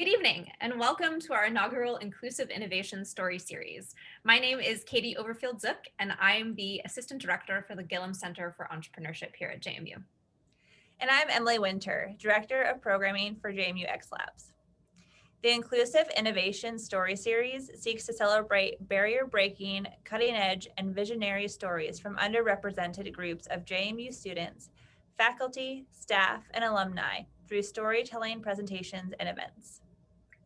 Good evening, and welcome to our inaugural Inclusive Innovation Story Series. My name is Katie Overfield-Zook, and I'm the Assistant Director for the Gillum Center for Entrepreneurship here at JMU. And I'm Emily Winter, Director of Programming for JMU X Labs. The Inclusive Innovation Story Series seeks to celebrate barrier-breaking, cutting-edge, and visionary stories from underrepresented groups of JMU students, faculty, staff, and alumni through storytelling presentations and events.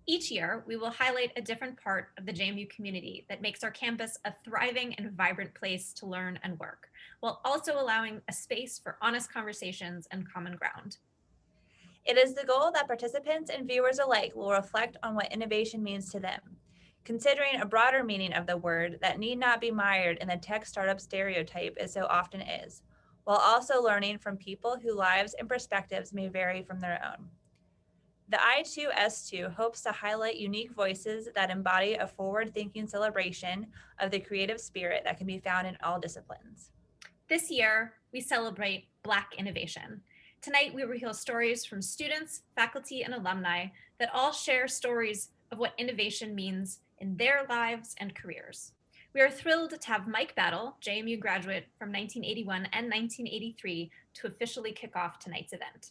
Each year, we will highlight a different part of the JMU community that makes our campus a thriving and vibrant place to learn and work, while also allowing a space for honest conversations and common ground. It is the goal that participants and viewers alike will reflect on what innovation means to them, considering a broader meaning of the word that need not be mired in the tech startup stereotype it so often is, while also learning from people whose lives and perspectives may vary from their own. The I2S2 hopes to highlight unique voices that embody a forward-thinking celebration of the creative spirit that can be found in all disciplines. This year, we celebrate Black innovation. Tonight, we reveal stories from students, faculty, and alumni that all share stories of what innovation means in their lives and careers. We are thrilled to have Mike Battle, JMU graduate from 1981 and 1983, to officially kick off tonight's event.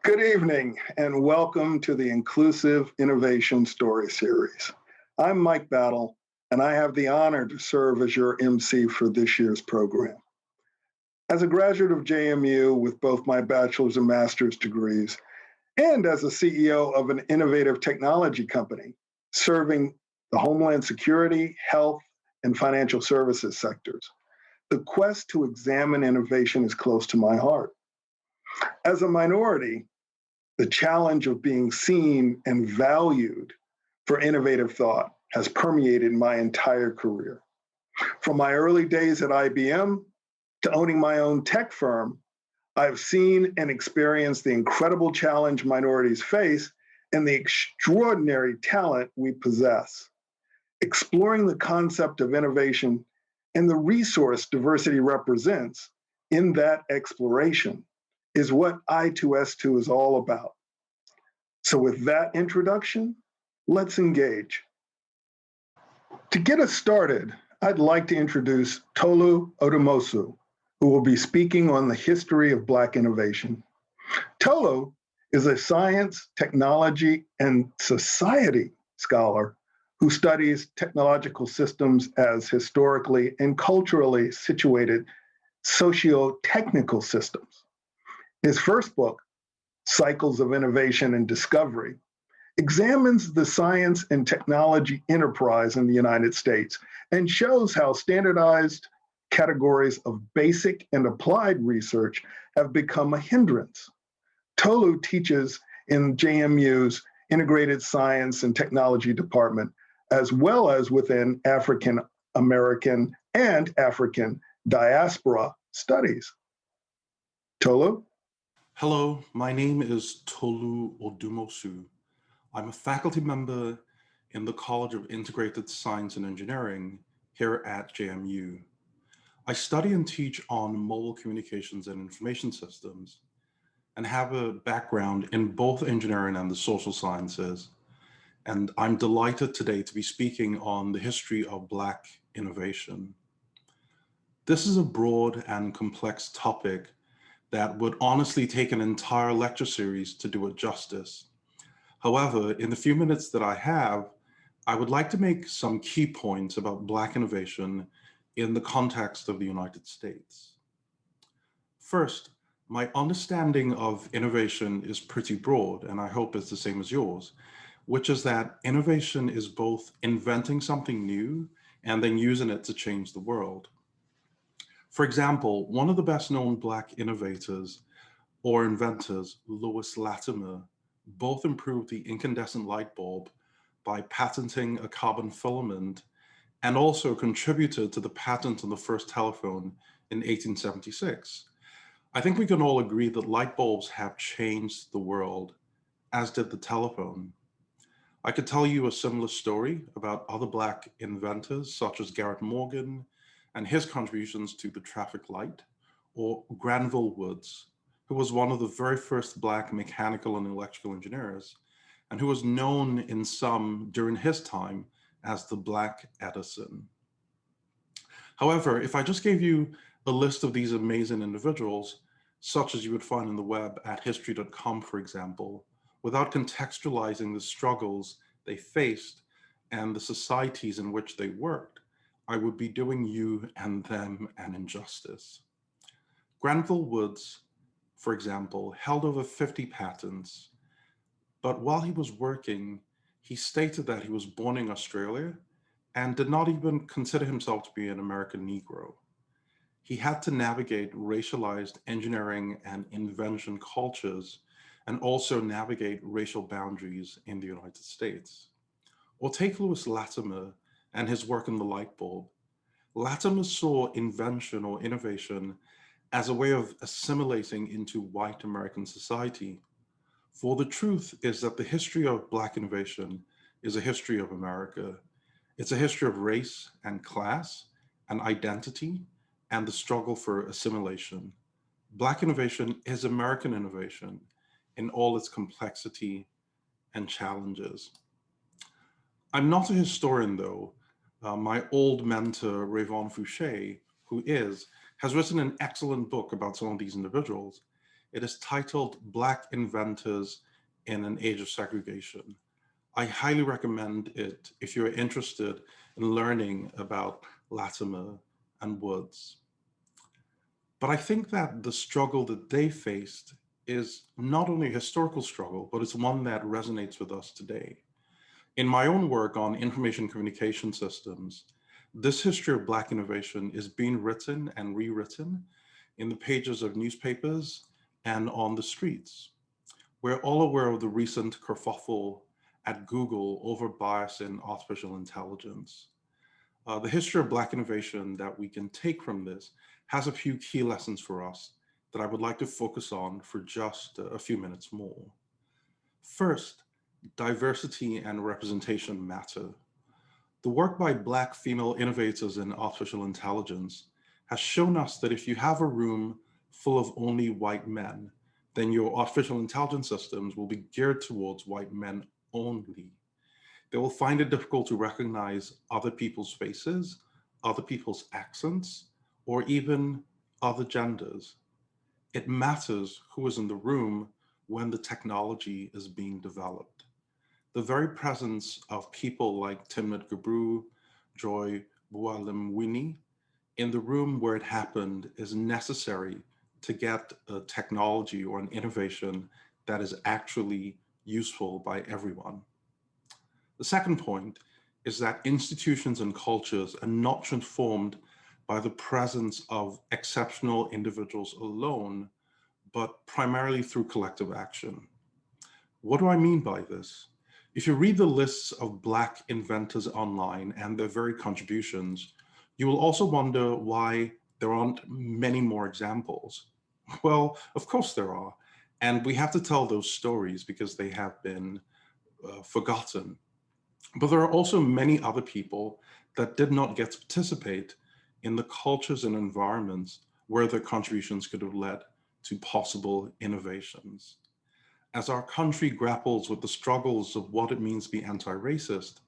Good evening, and welcome to the Inclusive Innovation Story Series. I'm Mike Battle, and I have the honor to serve as your MC for this year's program. As a graduate of JMU with both my bachelor's and master's degrees, and as a CEO of an innovative technology company serving the Homeland Security, health, and financial services sectors, the quest to examine innovation is close to my heart. As a minority, the challenge of being seen and valued for innovative thought has permeated my entire career. From my early days at IBM to owning my own tech firm, I've seen and experienced the incredible challenge minorities face and the extraordinary talent we possess. Exploring the concept of innovation and the resource diversity represents in that exploration is what I2S2 is all about. So with that introduction, let's engage. To get us started, I'd like to introduce Tolu Odumosu, who will be speaking on the history of Black innovation. Tolu is a science, technology, and society scholar who studies technological systems as historically and culturally situated socio-technical systems. His first book, Cycles of Innovation and Discovery, examines the science and technology enterprise in the United States and shows how standardized categories of basic and applied research have become a hindrance. Tolu teaches in JMU's Integrated Science and Technology Department, as well as within African American and African diaspora studies. Tolu? Hello, my name is Tolu Odumosu. I'm a faculty member in the College of Integrated Science and Engineering here at JMU. I study and teach on mobile communications and information systems and have a background in both engineering and the social sciences. And I'm delighted today to be speaking on the history of Black innovation. This is a broad and complex topic that would honestly take an entire lecture series to do it justice. However, in the few minutes that I have, I would like to make some key points about Black innovation in the context of the United States. First, my understanding of innovation is pretty broad, and I hope it's the same as yours, which is that innovation is both inventing something new and then using it to change the world. For example, one of the best known Black innovators or inventors, Louis Latimer, both improved the incandescent light bulb by patenting a carbon filament and also contributed to the patent on the first telephone in 1876. I think we can all agree that light bulbs have changed the world, as did the telephone. I could tell you a similar story about other Black inventors, such as Garrett Morgan and his contributions to the traffic light, or Granville Woods, who was one of the very first Black mechanical and electrical engineers, and who was known in some during his time as the Black Edison. However, if I just gave you a list of these amazing individuals, such as you would find on the web at history.com, for example, without contextualizing the struggles they faced and the societies in which they worked, I would be doing you and them an injustice. Granville Woods, for example, held over 50 patents, but while he was working, he stated that he was born in Australia and did not even consider himself to be an American Negro. He had to navigate racialized engineering and invention cultures and also navigate racial boundaries in the United States. Or take Lewis Latimer and his work in the light bulb. Latimer saw invention or innovation as a way of assimilating into white American society. For the truth is that the history of Black innovation is a history of America. It's a history of race and class and identity and the struggle for assimilation. Black innovation is American innovation in all its complexity and challenges. I'm not a historian though. My old mentor, Rayvon Fouché, has written an excellent book about some of these individuals. It is titled Black Inventors in an Age of Segregation. I highly recommend it if you're interested in learning about Latimer and Woods. But I think that the struggle that they faced is not only a historical struggle, but it's one that resonates with us today. In my own work on information communication systems, this history of Black innovation is being written and rewritten in the pages of newspapers and on the streets. We're all aware of the recent kerfuffle at Google over bias in artificial intelligence. The history of Black innovation that we can take from this has a few key lessons for us that I would like to focus on for just a few minutes more. First, diversity and representation matter. The work by Black female innovators in artificial intelligence has shown us that if you have a room full of only white men, then your artificial intelligence systems will be geared towards white men only. They will find it difficult to recognize other people's faces, other people's accents, or even other genders. It matters who is in the room when the technology is being developed. The very presence of people like Timnit Gebru, Joy Bualimwini in the room where it happened is necessary to get a technology or an innovation that is actually useful by everyone. The second point is that institutions and cultures are not transformed by the presence of exceptional individuals alone, but primarily through collective action. What do I mean by this? If you read the lists of Black inventors online and their varied contributions, you will also wonder why there aren't many more examples. Well, of course there are, and we have to tell those stories because they have been forgotten. But there are also many other people that did not get to participate in the cultures and environments where their contributions could have led to possible innovations. As our country grapples with the struggles of what it means to be anti-racist,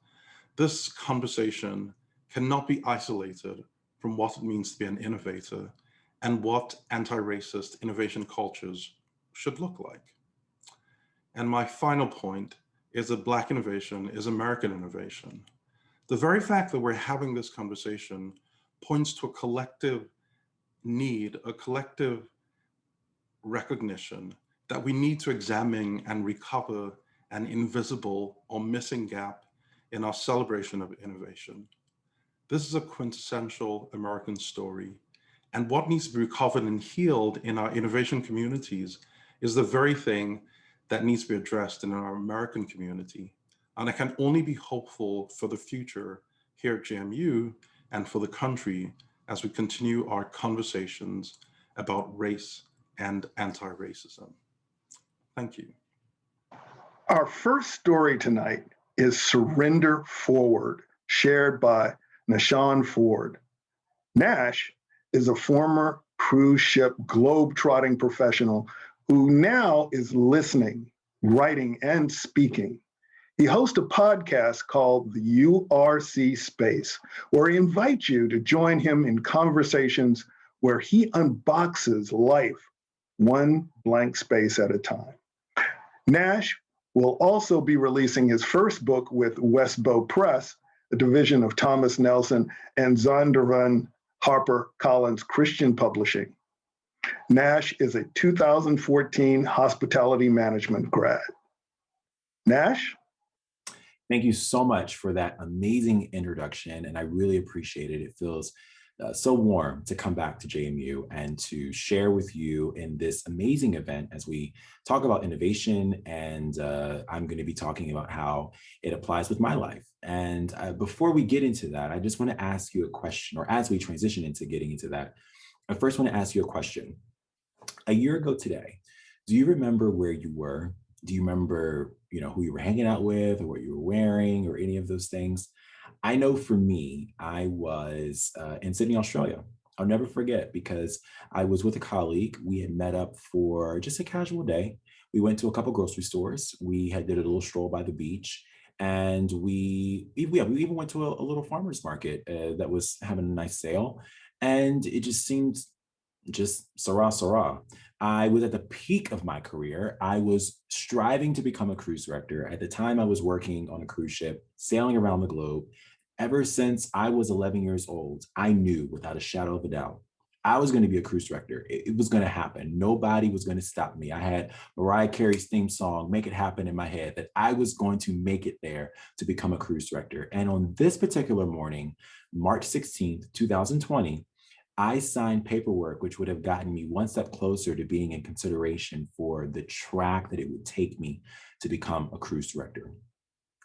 this conversation cannot be isolated from what it means to be an innovator and what anti-racist innovation cultures should look like. And my final point is that Black innovation is American innovation. The very fact that we're having this conversation points to a collective need, a collective recognition that we need to examine and recover an invisible or missing gap in our celebration of innovation. This is a quintessential American story, and what needs to be recovered and healed in our innovation communities is the very thing that needs to be addressed in our American community. And I can only be hopeful for the future here at JMU and for the country as we continue our conversations about race and anti-racism. Thank you. Our first story tonight is Surrender Forward, shared by Nashawn Ford. Nash is a former cruise ship globe-trotting professional who now is listening, writing, and speaking He hosts a podcast called the URC Space, where he invites you to join him in conversations where he unboxes life one blank space at a time. Nash will also be releasing his first book with Westbow Press, a division of Thomas Nelson and Zondervan Harper Collins Christian Publishing. Nash is a 2014 hospitality management grad. Nash? Thank you so much for that amazing introduction, and I really appreciate it. It feels so warm to come back to JMU and to share with you in this amazing event as we talk about innovation, and I'm going to be talking about how it applies with my life. And before we get into that, I just want to ask you a question, or as we transition into getting into that, I first want to ask you a question. A year ago today, do you remember where you were? Do you remember, who you were hanging out with, or what you were wearing, or any of those things? I know for me, I was in Sydney, Australia. I'll never forget, because I was with a colleague. We had met up for just a casual day. We went to a couple grocery stores. We did a little stroll by the beach, and we even went to a little farmer's market that was having a nice sale. And it just seemed just sarah, sarah. I was at the peak of my career. I was striving to become a cruise director. At the time, I was working on a cruise ship, sailing around the globe. Ever since I was 11 years old, I knew without a shadow of a doubt, I was going to be a cruise director. It was going to happen. Nobody was going to stop me. I had Mariah Carey's theme song, Make It Happen, in my head, that I was going to make it there to become a cruise director. And on this particular morning, March 16th, 2020, I signed paperwork which would have gotten me one step closer to being in consideration for the track that it would take me to become a cruise director.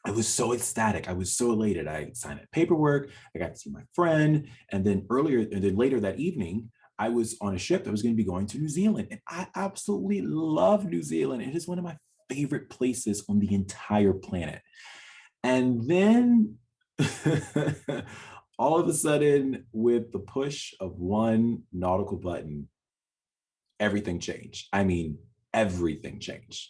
I was so ecstatic. I was so elated. I signed that paperwork. I got to see my friend. And then later that evening, I was on a ship that was going to be going to New Zealand. And I absolutely love New Zealand. It is one of my favorite places on the entire planet. And then all of a sudden, with the push of one nautical button, everything changed. I mean, everything changed.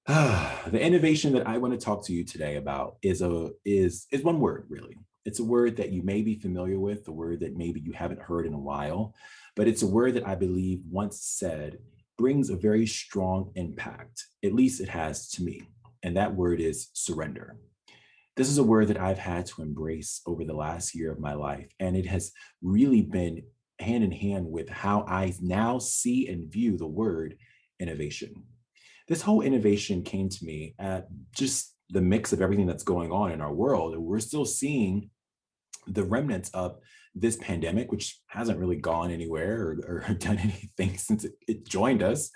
The innovation that I want to talk to you today about is one word, really. It's a word that you may be familiar with, a word that maybe you haven't heard in a while, but it's a word that I believe, once said, brings a very strong impact. At least it has to me. And that word is surrender. This is a word that I've had to embrace over the last year of my life. And it has really been hand in hand with how I now see and view the word innovation. This whole innovation came to me at just the mix of everything that's going on in our world. We're still seeing the remnants of this pandemic, which hasn't really gone anywhere or done anything since it joined us.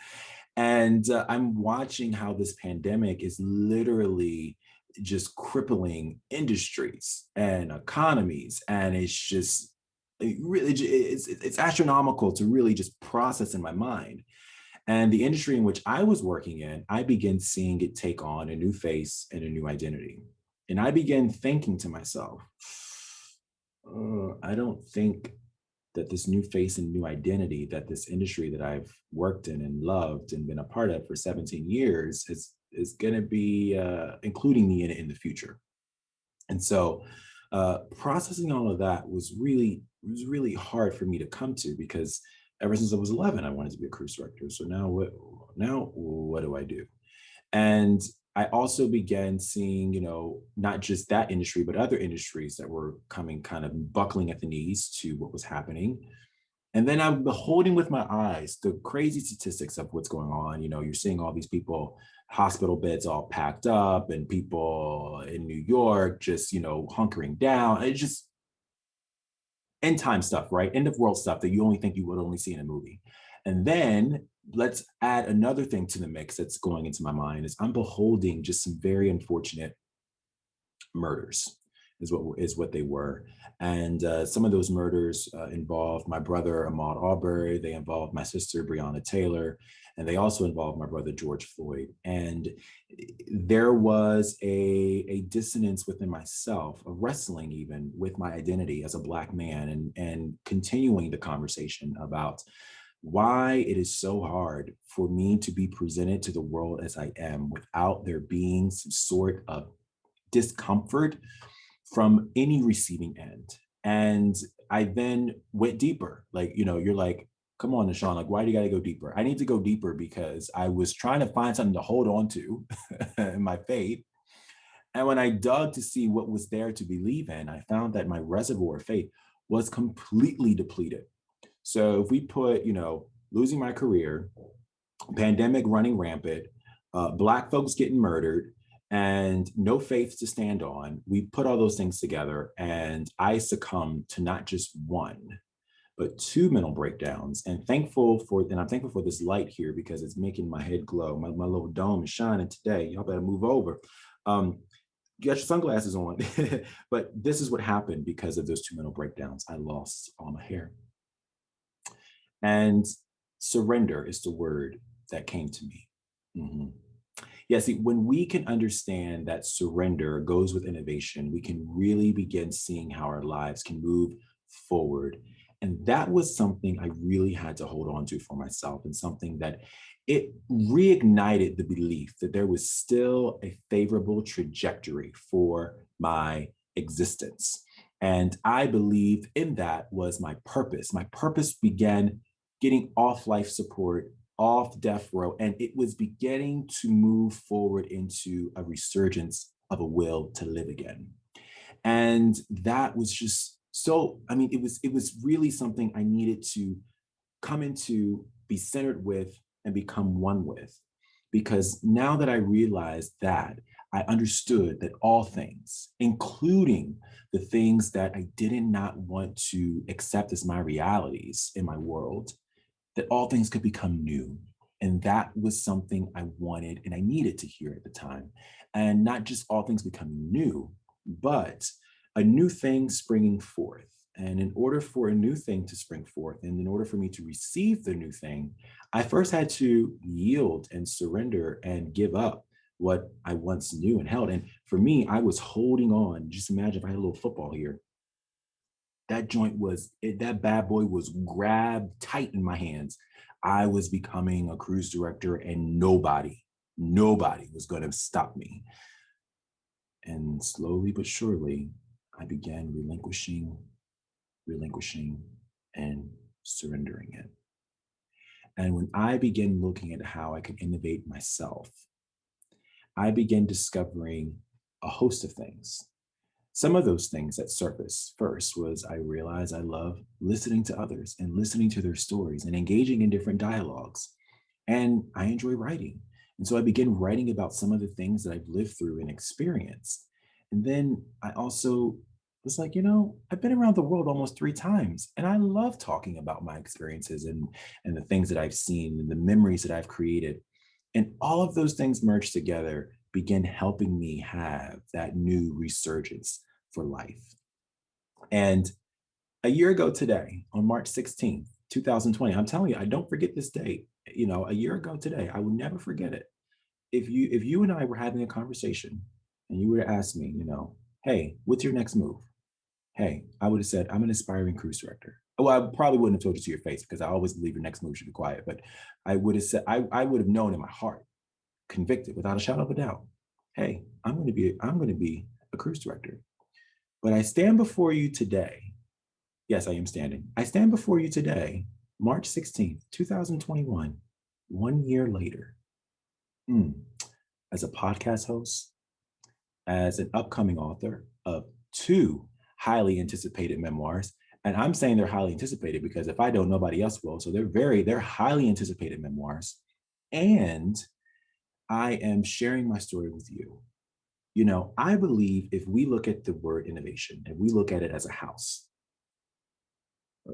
And I'm watching how this pandemic is literally just crippling industries and economies. And it's astronomical to really just process in my mind. And the industry in which I was working in, I began seeing it take on a new face and a new identity. And I began thinking to myself, I don't think that this new face and new identity that this industry that I've worked in and loved and been a part of for 17 years is going to be including me in the future. And so processing all of that was really hard for me to come to, because ever since I was 11, I wanted to be a cruise director. So now what do I do? And I also began seeing, not just that industry, but other industries that were coming, kind of buckling at the knees to what was happening. And then I'm beholding with my eyes the crazy statistics of what's going on. You're seeing all these people, hospital beds all packed up, and people in New York just, hunkering down. It's just end time stuff, right? End of world stuff that you only think you would only see in a movie. And then let's add another thing to the mix that's going into my mind is I'm beholding just some very unfortunate murders is what they were. And some of those murders involved my brother, Ahmaud Arbery. They involved my sister, Breonna Taylor. And they also involved my brother, George Floyd. And there was a dissonance within myself, a wrestling even with my identity as a Black man, and continuing the conversation about why it is so hard for me to be presented to the world as I am without there being some sort of discomfort from any receiving end. And I then went deeper. Like, you're like, come on, Nishan, like, why do you got to go deeper? I need to go deeper because I was trying to find something to hold on to in my faith. And when I dug to see what was there to believe in, I found that my reservoir of faith was completely depleted. So if we put, losing my career, pandemic running rampant, Black folks getting murdered, and no faith to stand on, we put all those things together, and I succumbed to not just one, but two mental breakdowns. And I'm thankful for this light here because it's making my head glow. My little dome is shining today. Y'all better move over. Get your sunglasses on. But this is what happened because of those two mental breakdowns. I lost all my hair. And surrender is the word that came to me. Mm-hmm. Yeah, see, when we can understand that surrender goes with innovation, we can really begin seeing how our lives can move forward. And that was something I really had to hold on to for myself, and something that it reignited the belief that there was still a favorable trajectory for my existence. And I believed in that was my purpose. My purpose began getting off life support, off death row, and it was beginning to move forward into a resurgence of a will to live again. And that was just so, it was really something I needed to come into, be centered with, and become one with. Because now that I realized that, I understood that all things, including the things that I did not want to accept as my realities in my world, that all things could become new. And that was something I wanted and I needed to hear at the time. And not just all things becoming new, but a new thing springing forth. And in order for a new thing to spring forth, and in order for me to receive the new thing, I first had to yield and surrender and give up what I once knew and held. And for me, I was holding on. Just imagine if I had a little football here. That bad boy was grabbed tight in my hands. I was becoming a cruise director, and nobody was going to stop me. And slowly but surely, I began relinquishing, and surrendering it. And when I began looking at how I could innovate myself, I began discovering a host of things. Some of those things that surfaced first was I realized I love listening to others and listening to their stories and engaging in different dialogues. And I enjoy writing. And so I began writing about some of the things that I've lived through and experienced. And then I also was like, I've been around the world almost 3 times, and I love talking about my experiences and the things that I've seen and the memories that I've created. And all of those things merged together began helping me have that new resurgence for life. And a year ago today, on March 16th, 2020, I'm telling you, I don't forget this date. A year ago today, I will never forget it. If you and I were having a conversation and you were to ask me, hey, what's your next move? Hey, I would have said, I'm an aspiring cruise director. Well, I probably wouldn't have told you to your face because I always believe your next move should be quiet. But I would have said, I would have known in my heart, convicted without a shadow of a doubt, hey, I'm going to be a cruise director. But I stand before you today. Yes, I am standing. I stand before you today, March 16th, 2021, 1 year later, as a podcast host, as an upcoming author of 2 highly anticipated memoirs. And I'm saying they're highly anticipated because if I don't, nobody else will. So they're highly anticipated memoirs. And I am sharing my story with you. I believe if we look at the word innovation and we look at it as a house.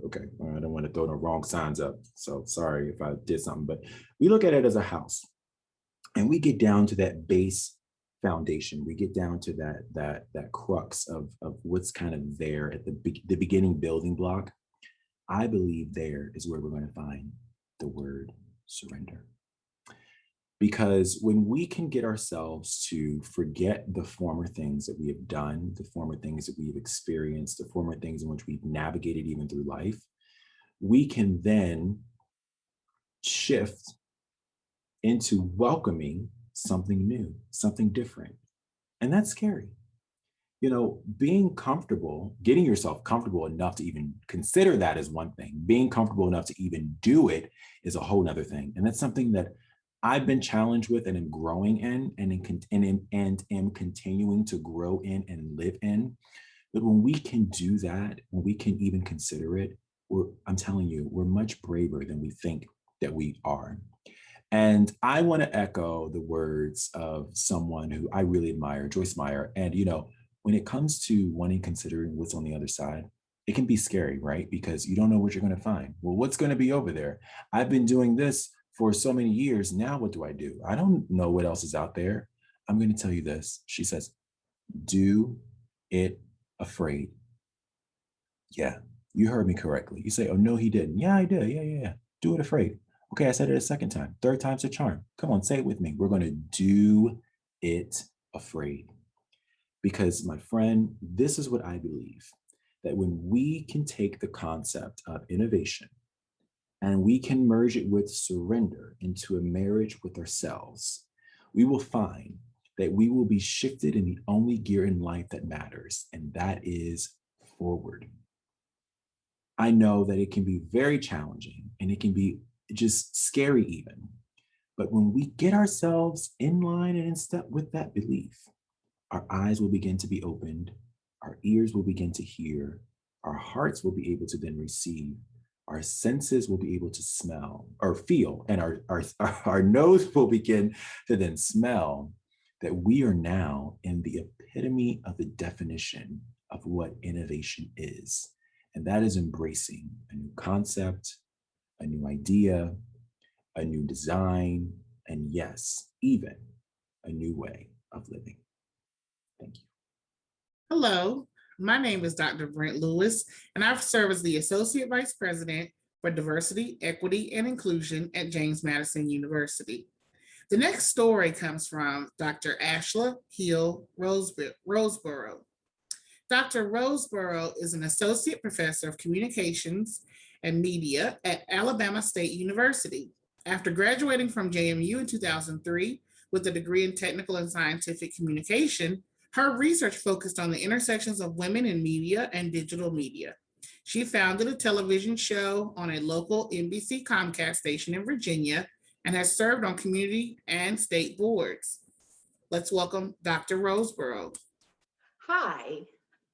Okay, I don't want to throw the wrong signs up. So sorry if I did something, but we look at it as a house and we get down to that base foundation. We get down to that crux of what's kind of there at the beginning building block. I believe there is where we're going to find the word surrender. Because when we can get ourselves to forget the former things that we have done, the former things that we've experienced, the former things in which we've navigated even through life, we can then shift into welcoming something new, something different. And that's scary. You know, being comfortable, getting yourself comfortable enough to even consider that is one thing. Being comfortable enough to even do it is a whole nother thing. And that's something that I've been challenged with and am growing in and am continuing to grow in and live in. But when we can do that, when we can even consider it, I'm telling you, we're much braver than we think that we are. And I want to echo the words of someone who I really admire, Joyce Meyer. And, you know, when it comes to wanting, considering what's on the other side, it can be scary, right? Because you don't know what you're going to find. Well, what's going to be over there? I've been doing this for so many years. Now, what do? I don't know what else is out there. I'm going to tell you this. She says, do it afraid. Yeah, you heard me correctly. You say, oh, no, he didn't. Yeah, I did. Yeah. Do it afraid. Okay, I said it a second time. Third time's a charm. Come on, say it with me. We're going to do it afraid. Because, my friend, this is what I believe, that when we can take the concept of innovation and we can merge it with surrender into a marriage with ourselves, we will find that we will be shifted in the only gear in life that matters, and that is forward. I know that it can be very challenging and it can be just scary even. But when we get ourselves in line and in step with that belief, our eyes will begin to be opened, our ears will begin to hear, our hearts will be able to then receive, our senses will be able to smell or feel, and our nose will begin to then smell that we are now in the epitome of the definition of what innovation is. And that is embracing a new concept, a new idea, a new design, and yes, even a new way of living. Thank you. Hello, my name is Dr. Brent Lewis, and I serve as the Associate Vice President for Diversity, Equity, and Inclusion at James Madison University. The next story comes from Dr. Ashla Hill Roseborough. Dr. Roseborough is an Associate Professor of Communications and Media at Alabama State University. After graduating from JMU in 2003 with a degree in Technical and Scientific Communication, her research focused on the intersections of women in media and digital media. She founded a television show on a local NBC Comcast station in Virginia and has served on community and state boards. Let's welcome Dr. Roseborough. Hi,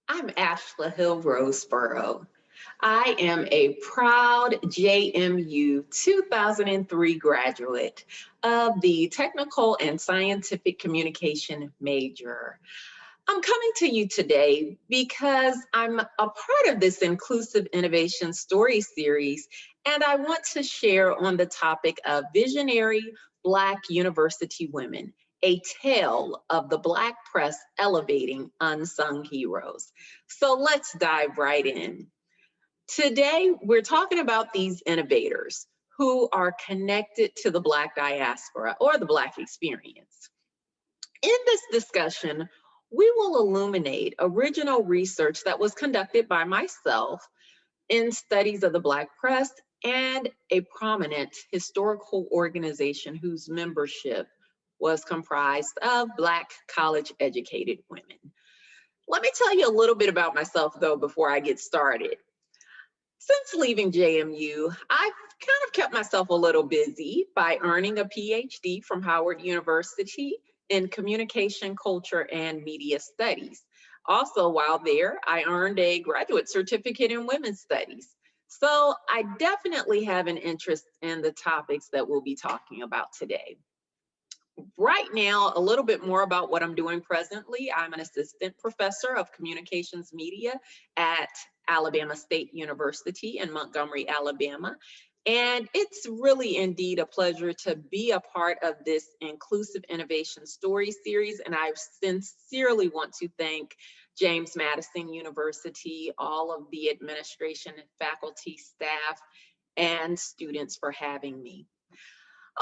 I'm Ashla Hill Roseborough. I am a proud JMU 2003 graduate of the Technical and Scientific Communication major. I'm coming to you today because I'm a part of this Inclusive Innovation Story Series, and I want to share on the topic of visionary Black university women, a tale of the Black press elevating unsung heroes. So let's dive right in. Today, we're talking about these innovators who are connected to the Black diaspora or the Black experience. In this discussion, we will illuminate original research that was conducted by myself in studies of the Black press and a prominent historical organization whose membership was comprised of Black college-educated women. Let me tell you a little bit about myself, though, before I get started. Since leaving JMU, I've kind of kept myself a little busy by earning a PhD from Howard University in Communication, Culture, and Media Studies. Also, while there, I earned a graduate certificate in Women's Studies. So I definitely have an interest in the topics that we'll be talking about today. Right now, a little bit more about what I'm doing presently. I'm an assistant professor of communications media at Alabama State University in Montgomery, Alabama. And it's really indeed a pleasure to be a part of this Inclusive Innovation Story Series. And I sincerely want to thank James Madison University, all of the administration and faculty, staff, and students for having me.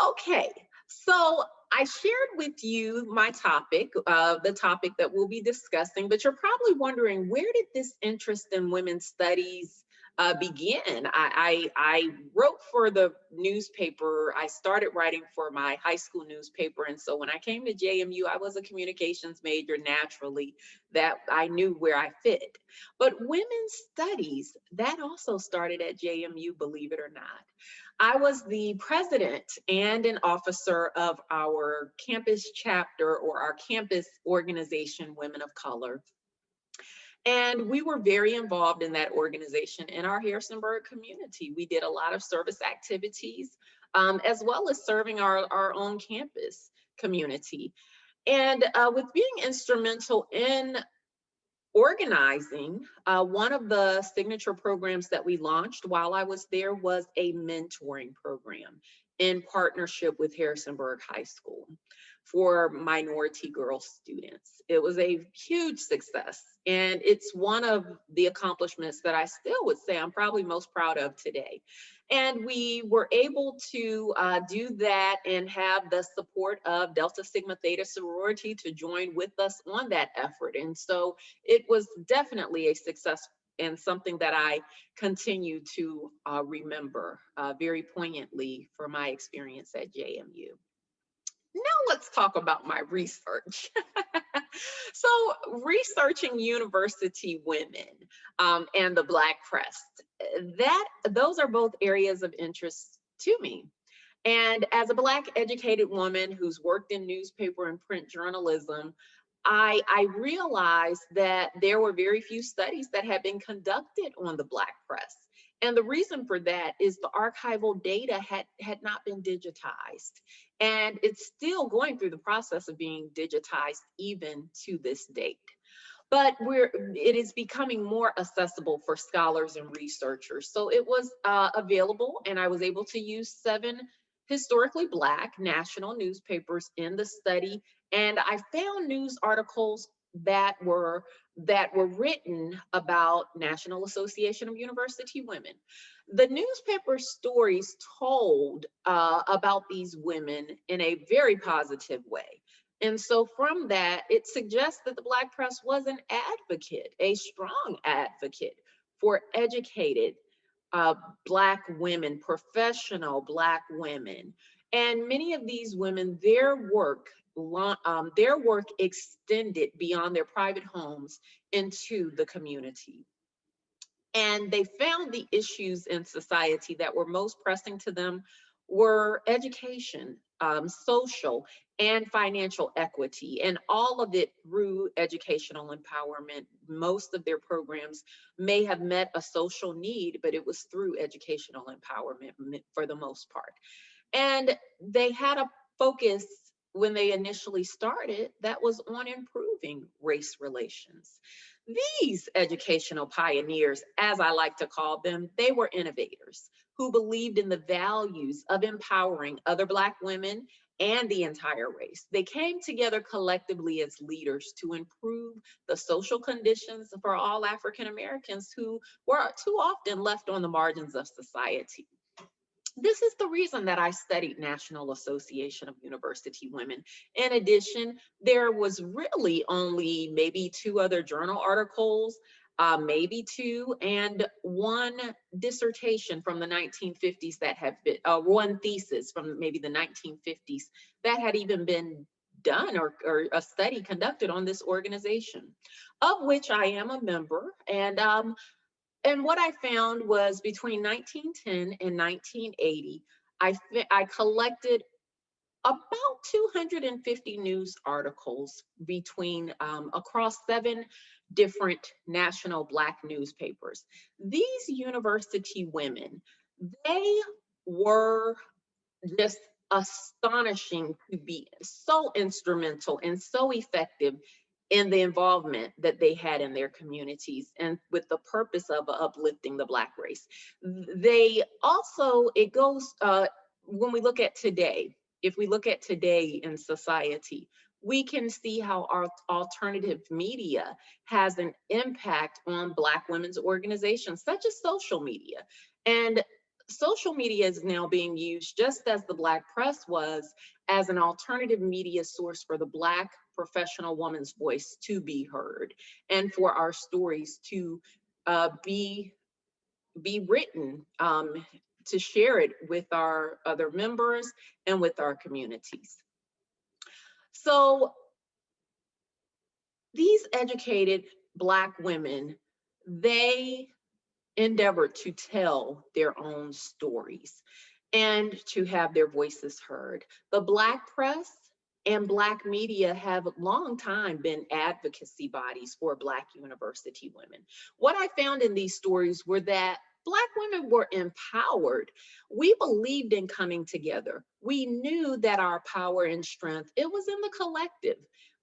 Okay, so I shared with you my topic, the topic that we'll be discussing, but you're probably wondering, where did this interest in women's studies begin. I wrote for the newspaper. I started writing for my high school newspaper. And so when I came to JMU, I was a communications major naturally, that I knew where I fit. But women's studies, that also started at JMU, believe it or not. I was the president and an officer of our campus chapter, or our campus organization, Women of Color. And we were very involved in that organization in our Harrisonburg community. We did a lot of service activities, as well as serving our own campus community. And with being instrumental in organizing, one of the signature programs that we launched while I was there was a mentoring program in partnership with Harrisonburg High School for minority girl students. It was a huge success, and it's one of the accomplishments that I still would say I'm probably most proud of today. And we were able to do that and have the support of Delta Sigma Theta sorority to join with us on that effort. And so it was definitely a success, and something that I continue to remember very poignantly for my experience at JMU. Now let's talk about my research. So researching university women and the Black press, those are both areas of interest to me. And as a Black educated woman who's worked in newspaper and print journalism, I realized that there were very few studies that had been conducted on the Black press. And the reason for that is the archival data had not been digitized. And it's still going through the process of being digitized even to this date. But it is becoming more accessible for scholars and researchers. So it was available, and I was able to use 7 historically Black national newspapers in the study. And I found news articles that were written about National Association of University Women. The newspaper stories told about these women in a very positive way. And so from that, it suggests that the Black press was an advocate, a strong advocate for educated Black women, professional Black women. And many of these women, their work extended beyond their private homes into the community. And they found the issues in society that were most pressing to them were education, social, and financial equity, and all of it through educational empowerment. Most of their programs may have met a social need, but it was through educational empowerment for the most part. And they had a focus when they initially started that was on improving race relations. These educational pioneers, as I like to call them, they were innovators who believed in the values of empowering other Black women and the entire race. They came together collectively as leaders to improve the social conditions for all African Americans who were too often left on the margins of society. This is the reason that I studied National Association of University Women. In addition, there was really only maybe 2 other journal articles, maybe 2, and 1 dissertation from the 1950s that have been, 1 thesis from maybe the 1950s that had even been done, or a study conducted on this organization, of which I am a member. And what I found was between 1910 and 1980, I collected about 250 news articles between across 7 different national Black newspapers. These university women, they were just astonishing to be so instrumental and so effective in the involvement that they had in their communities, and with the purpose of uplifting the Black race. They also, it goes, when we look at today, if we look at today in society, we can see how our alternative media has an impact on Black women's organizations, such as social media. And social media is now being used, just as the Black press was, as an alternative media source for the Black professional woman's voice to be heard, and for our stories to be be written to share it with our other members and with our communities. So these educated Black women, they endeavored to tell their own stories and to have their voices heard. The Black press and Black media have long time been advocacy bodies for Black university women. What I found in these stories were that Black women were empowered. We believed in coming together. We knew that our power and strength, it was in the collective,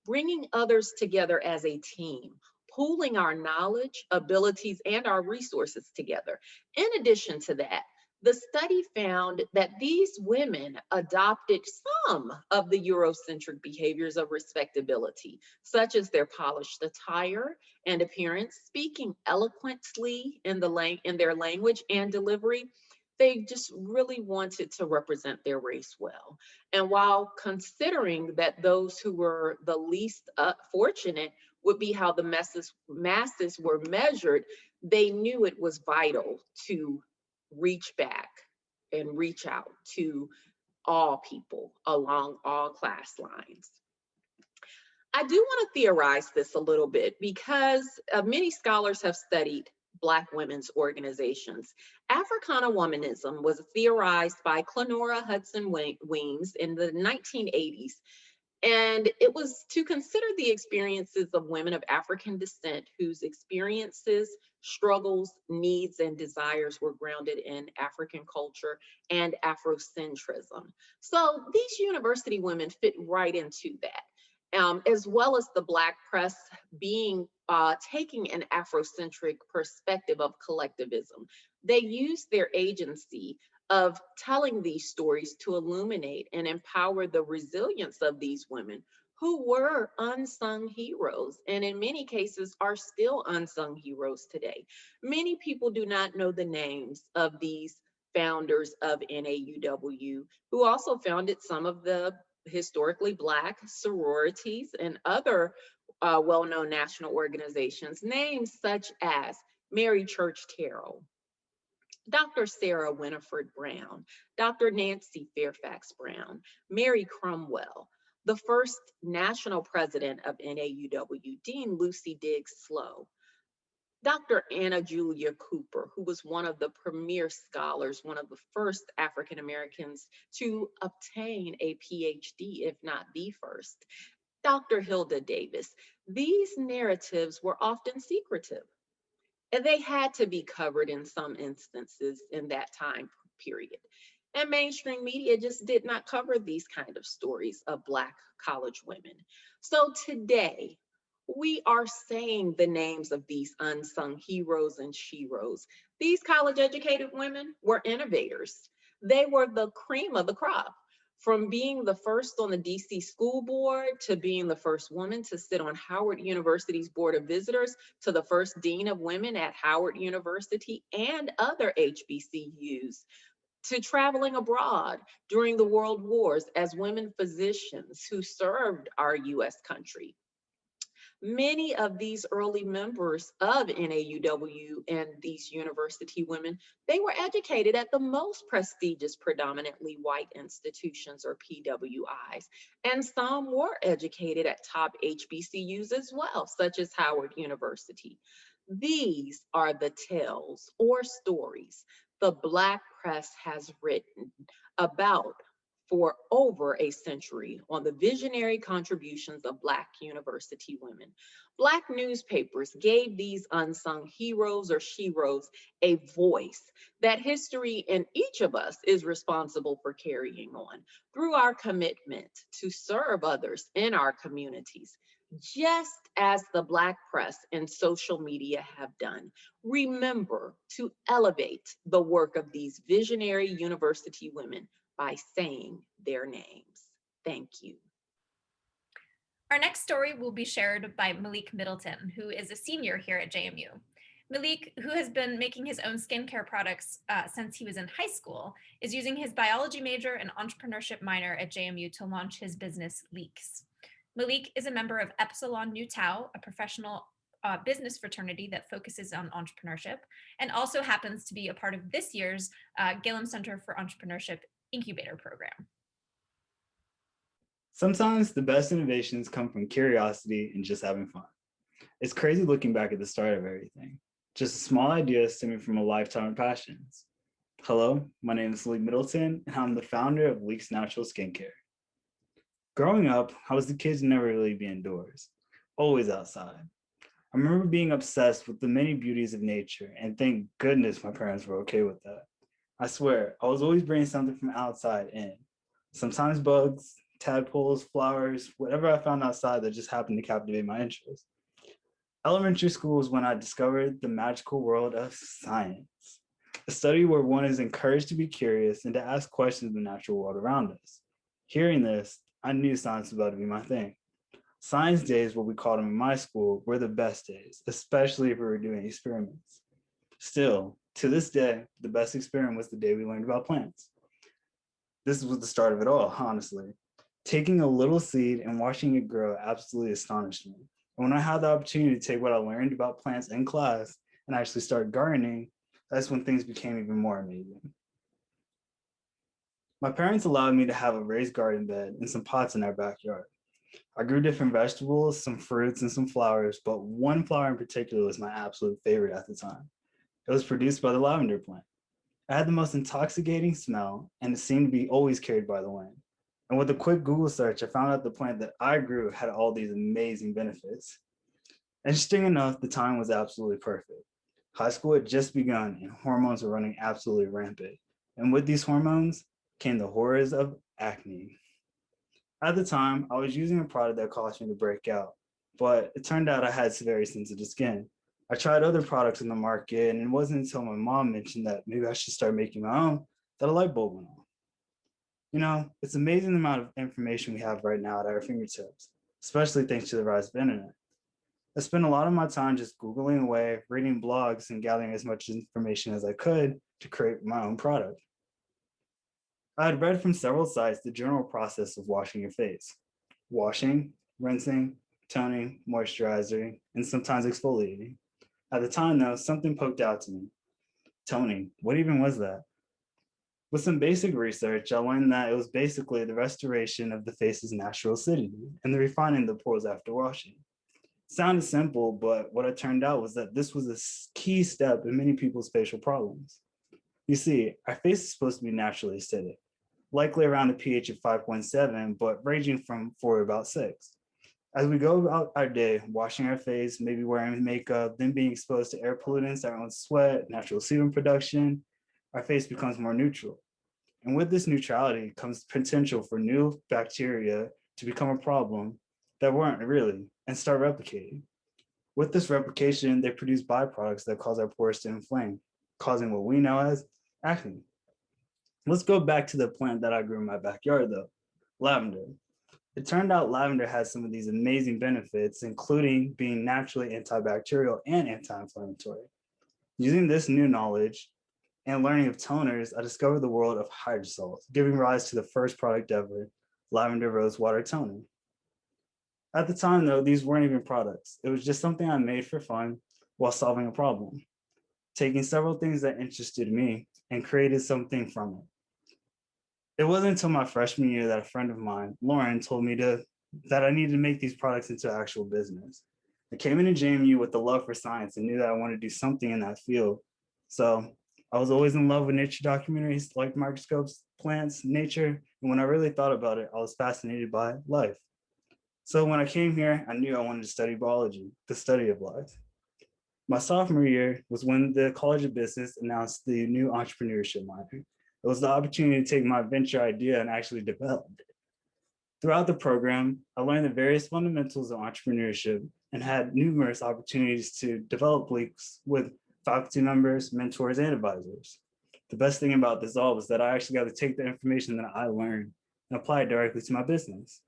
bringing others together as a team, pooling our knowledge, abilities, and our resources together. In addition to that, the study found that these women adopted some of the Eurocentric behaviors of respectability, such as their polished attire and appearance, speaking eloquently in their language and delivery. They just really wanted to represent their race well. And while considering that those who were the least fortunate would be how the masses were measured, they knew it was vital to reach back and reach out to all people along all class lines. I do want to theorize this a little bit because many scholars have studied Black women's organizations. Africana womanism was theorized by Clenora Hudson Weems in the 1980s. And it was to consider the experiences of women of African descent whose experiences, struggles, needs, and desires were grounded in African culture and Afrocentrism. So these university women fit right into that, as well as the Black press taking an Afrocentric perspective of collectivism. They used their agency of telling these stories to illuminate and empower the resilience of these women who were unsung heroes, and in many cases are still unsung heroes today. Many people do not know the names of these founders of NAUW, who also founded some of the historically Black sororities and other well-known national organizations, names such as Mary Church Terrell, Dr. Sarah Winifred Brown, Dr. Nancy Fairfax Brown, Mary Cromwell, the first national president of NAUW, Dean Lucy Diggs Slow, Dr. Anna Julia Cooper, who was one of the premier scholars, one of the first African Americans to obtain a PhD, if not the first, Dr. Hilda Davis. These narratives were often secretive, and they had to be covered in some instances in that time period. And mainstream media just did not cover these kind of stories of Black college women. So today, we are saying the names of these unsung heroes and sheroes. These college educated women were innovators. They were the cream of the crop. From being the first on the DC school board, to being the first woman to sit on Howard University's Board of Visitors, to the first Dean of Women at Howard University and other HBCUs, to traveling abroad during the world wars as women physicians who served our US country. Many of these early members of NAUW and these university women, they were educated at the most prestigious predominantly white institutions, or PWIs, and some were educated at top HBCUs as well, such as Howard University. These are the tales or stories the Black press has written about for over a century on the visionary contributions of Black university women. Black newspapers gave these unsung heroes or sheroes a voice that history and each of us is responsible for carrying on through our commitment to serve others in our communities, just as the Black press and social media have done. Remember to elevate the work of these visionary university women by saying their names. Thank you. Our next story will be shared by Malik Middleton, who is a senior here at JMU. Malik, who has been making his own skincare products since he was in high school, is using his biology major and entrepreneurship minor at JMU to launch his business, Leaks. Malik is a member of Epsilon Nu Tau, a professional business fraternity that focuses on entrepreneurship, and also happens to be a part of this year's Gillum Center for Entrepreneurship Incubator Program. Sometimes the best innovations come from curiosity and just having fun. It's crazy looking back at the start of everything. Just a small idea stemming from a lifetime of passions. Hello, my name is Lee Middleton, and I'm the founder of Leaks Natural Skincare. Growing up, I was the kid who never really be indoors, always outside. I remember being obsessed with the many beauties of nature, and thank goodness my parents were okay with that. I swear, I was always bringing something from outside in. Sometimes bugs, tadpoles, flowers, whatever I found outside that just happened to captivate my interest. Elementary school was when I discovered the magical world of science, a study where one is encouraged to be curious and to ask questions of the natural world around us. Hearing this, I knew science was about to be my thing. Science days, what we called them in my school, were the best days, especially if we were doing experiments. Still, to this day, the best experiment was the day we learned about plants. This was the start of it all, honestly. Taking a little seed and watching it grow absolutely astonished me. And when I had the opportunity to take what I learned about plants in class and actually start gardening, that's when things became even more amazing. My parents allowed me to have a raised garden bed and some pots in our backyard. I grew different vegetables, some fruits, and some flowers, but one flower in particular was my absolute favorite at the time. It was produced by the lavender plant. It had the most intoxicating smell, and it seemed to be always carried by the wind. And with a quick Google search, I found out the plant that I grew had all these amazing benefits. Interesting enough, the time was absolutely perfect. High school had just begun, and hormones were running absolutely rampant. And with these hormones came the horrors of acne. At the time, I was using a product that caused me to break out, but it turned out I had very sensitive skin. I tried other products in the market, and it wasn't until my mom mentioned that maybe I should start making my own that a light bulb went on. You know, it's amazing the amount of information we have right now at our fingertips, especially thanks to the rise of the internet. I spent a lot of my time just Googling away, reading blogs, and gathering as much information as I could to create my own product. I had read from several sites the general process of washing your face: washing, rinsing, toning, moisturizing, and sometimes exfoliating. At the time, though, something poked out to me. Toning, what even was that? With some basic research, I learned that it was basically the restoration of the face's natural acidity and the refining of the pores after washing. It sounded simple, but what it turned out was that this was a key step in many people's facial problems. You see, our face is supposed to be naturally acidic, likely around a pH of 5.7, but ranging from 4 to about 6. As we go about our day, washing our face, maybe wearing makeup, then being exposed to air pollutants, our own sweat, natural sebum production, our face becomes more neutral. And with this neutrality comes potential for new bacteria to become a problem that weren't really and start replicating. With this replication, they produce byproducts that cause our pores to inflame, causing what we know as acne. Let's go back to the plant that I grew in my backyard though, lavender. It turned out lavender has some of these amazing benefits, including being naturally antibacterial and anti-inflammatory. Using this new knowledge and learning of toners, I discovered the world of hydrosols, giving rise to the first product ever, lavender rose water toner. At the time though, these weren't even products. It was just something I made for fun while solving a problem, taking several things that interested me and created something from it. It wasn't until my freshman year that a friend of mine, Lauren, told me that I needed to make these products into actual business. I came into JMU with the love for science and knew that I wanted to do something in that field. So I was always in love with nature documentaries like microscopes, plants, nature. And when I really thought about it, I was fascinated by life. So when I came here, I knew I wanted to study biology, the study of life. My sophomore year was when the College of Business announced the new entrepreneurship minor. It was the opportunity to take my venture idea and actually develop it. Throughout the program, I learned the various fundamentals of entrepreneurship and had numerous opportunities to develop links with faculty members, mentors, and advisors. The best thing about this all was that I actually got to take the information that I learned and apply it directly to my business.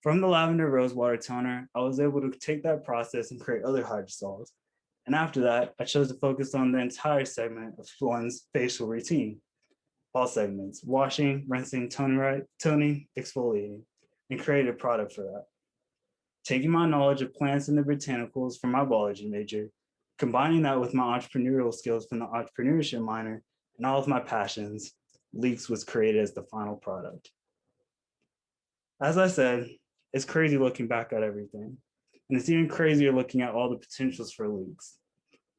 From the lavender rose water toner, I was able to take that process and create other hydrosols. And after that, I chose to focus on the entire segment of one's facial routine. All segments: washing, rinsing, toning, exfoliating, and create a product for that. Taking my knowledge of plants and the botanicals from my biology major, combining that with my entrepreneurial skills from the entrepreneurship minor, and all of my passions, Leaks was created as the final product. As I said, it's crazy looking back at everything. And it's even crazier looking at all the potentials for Leaks.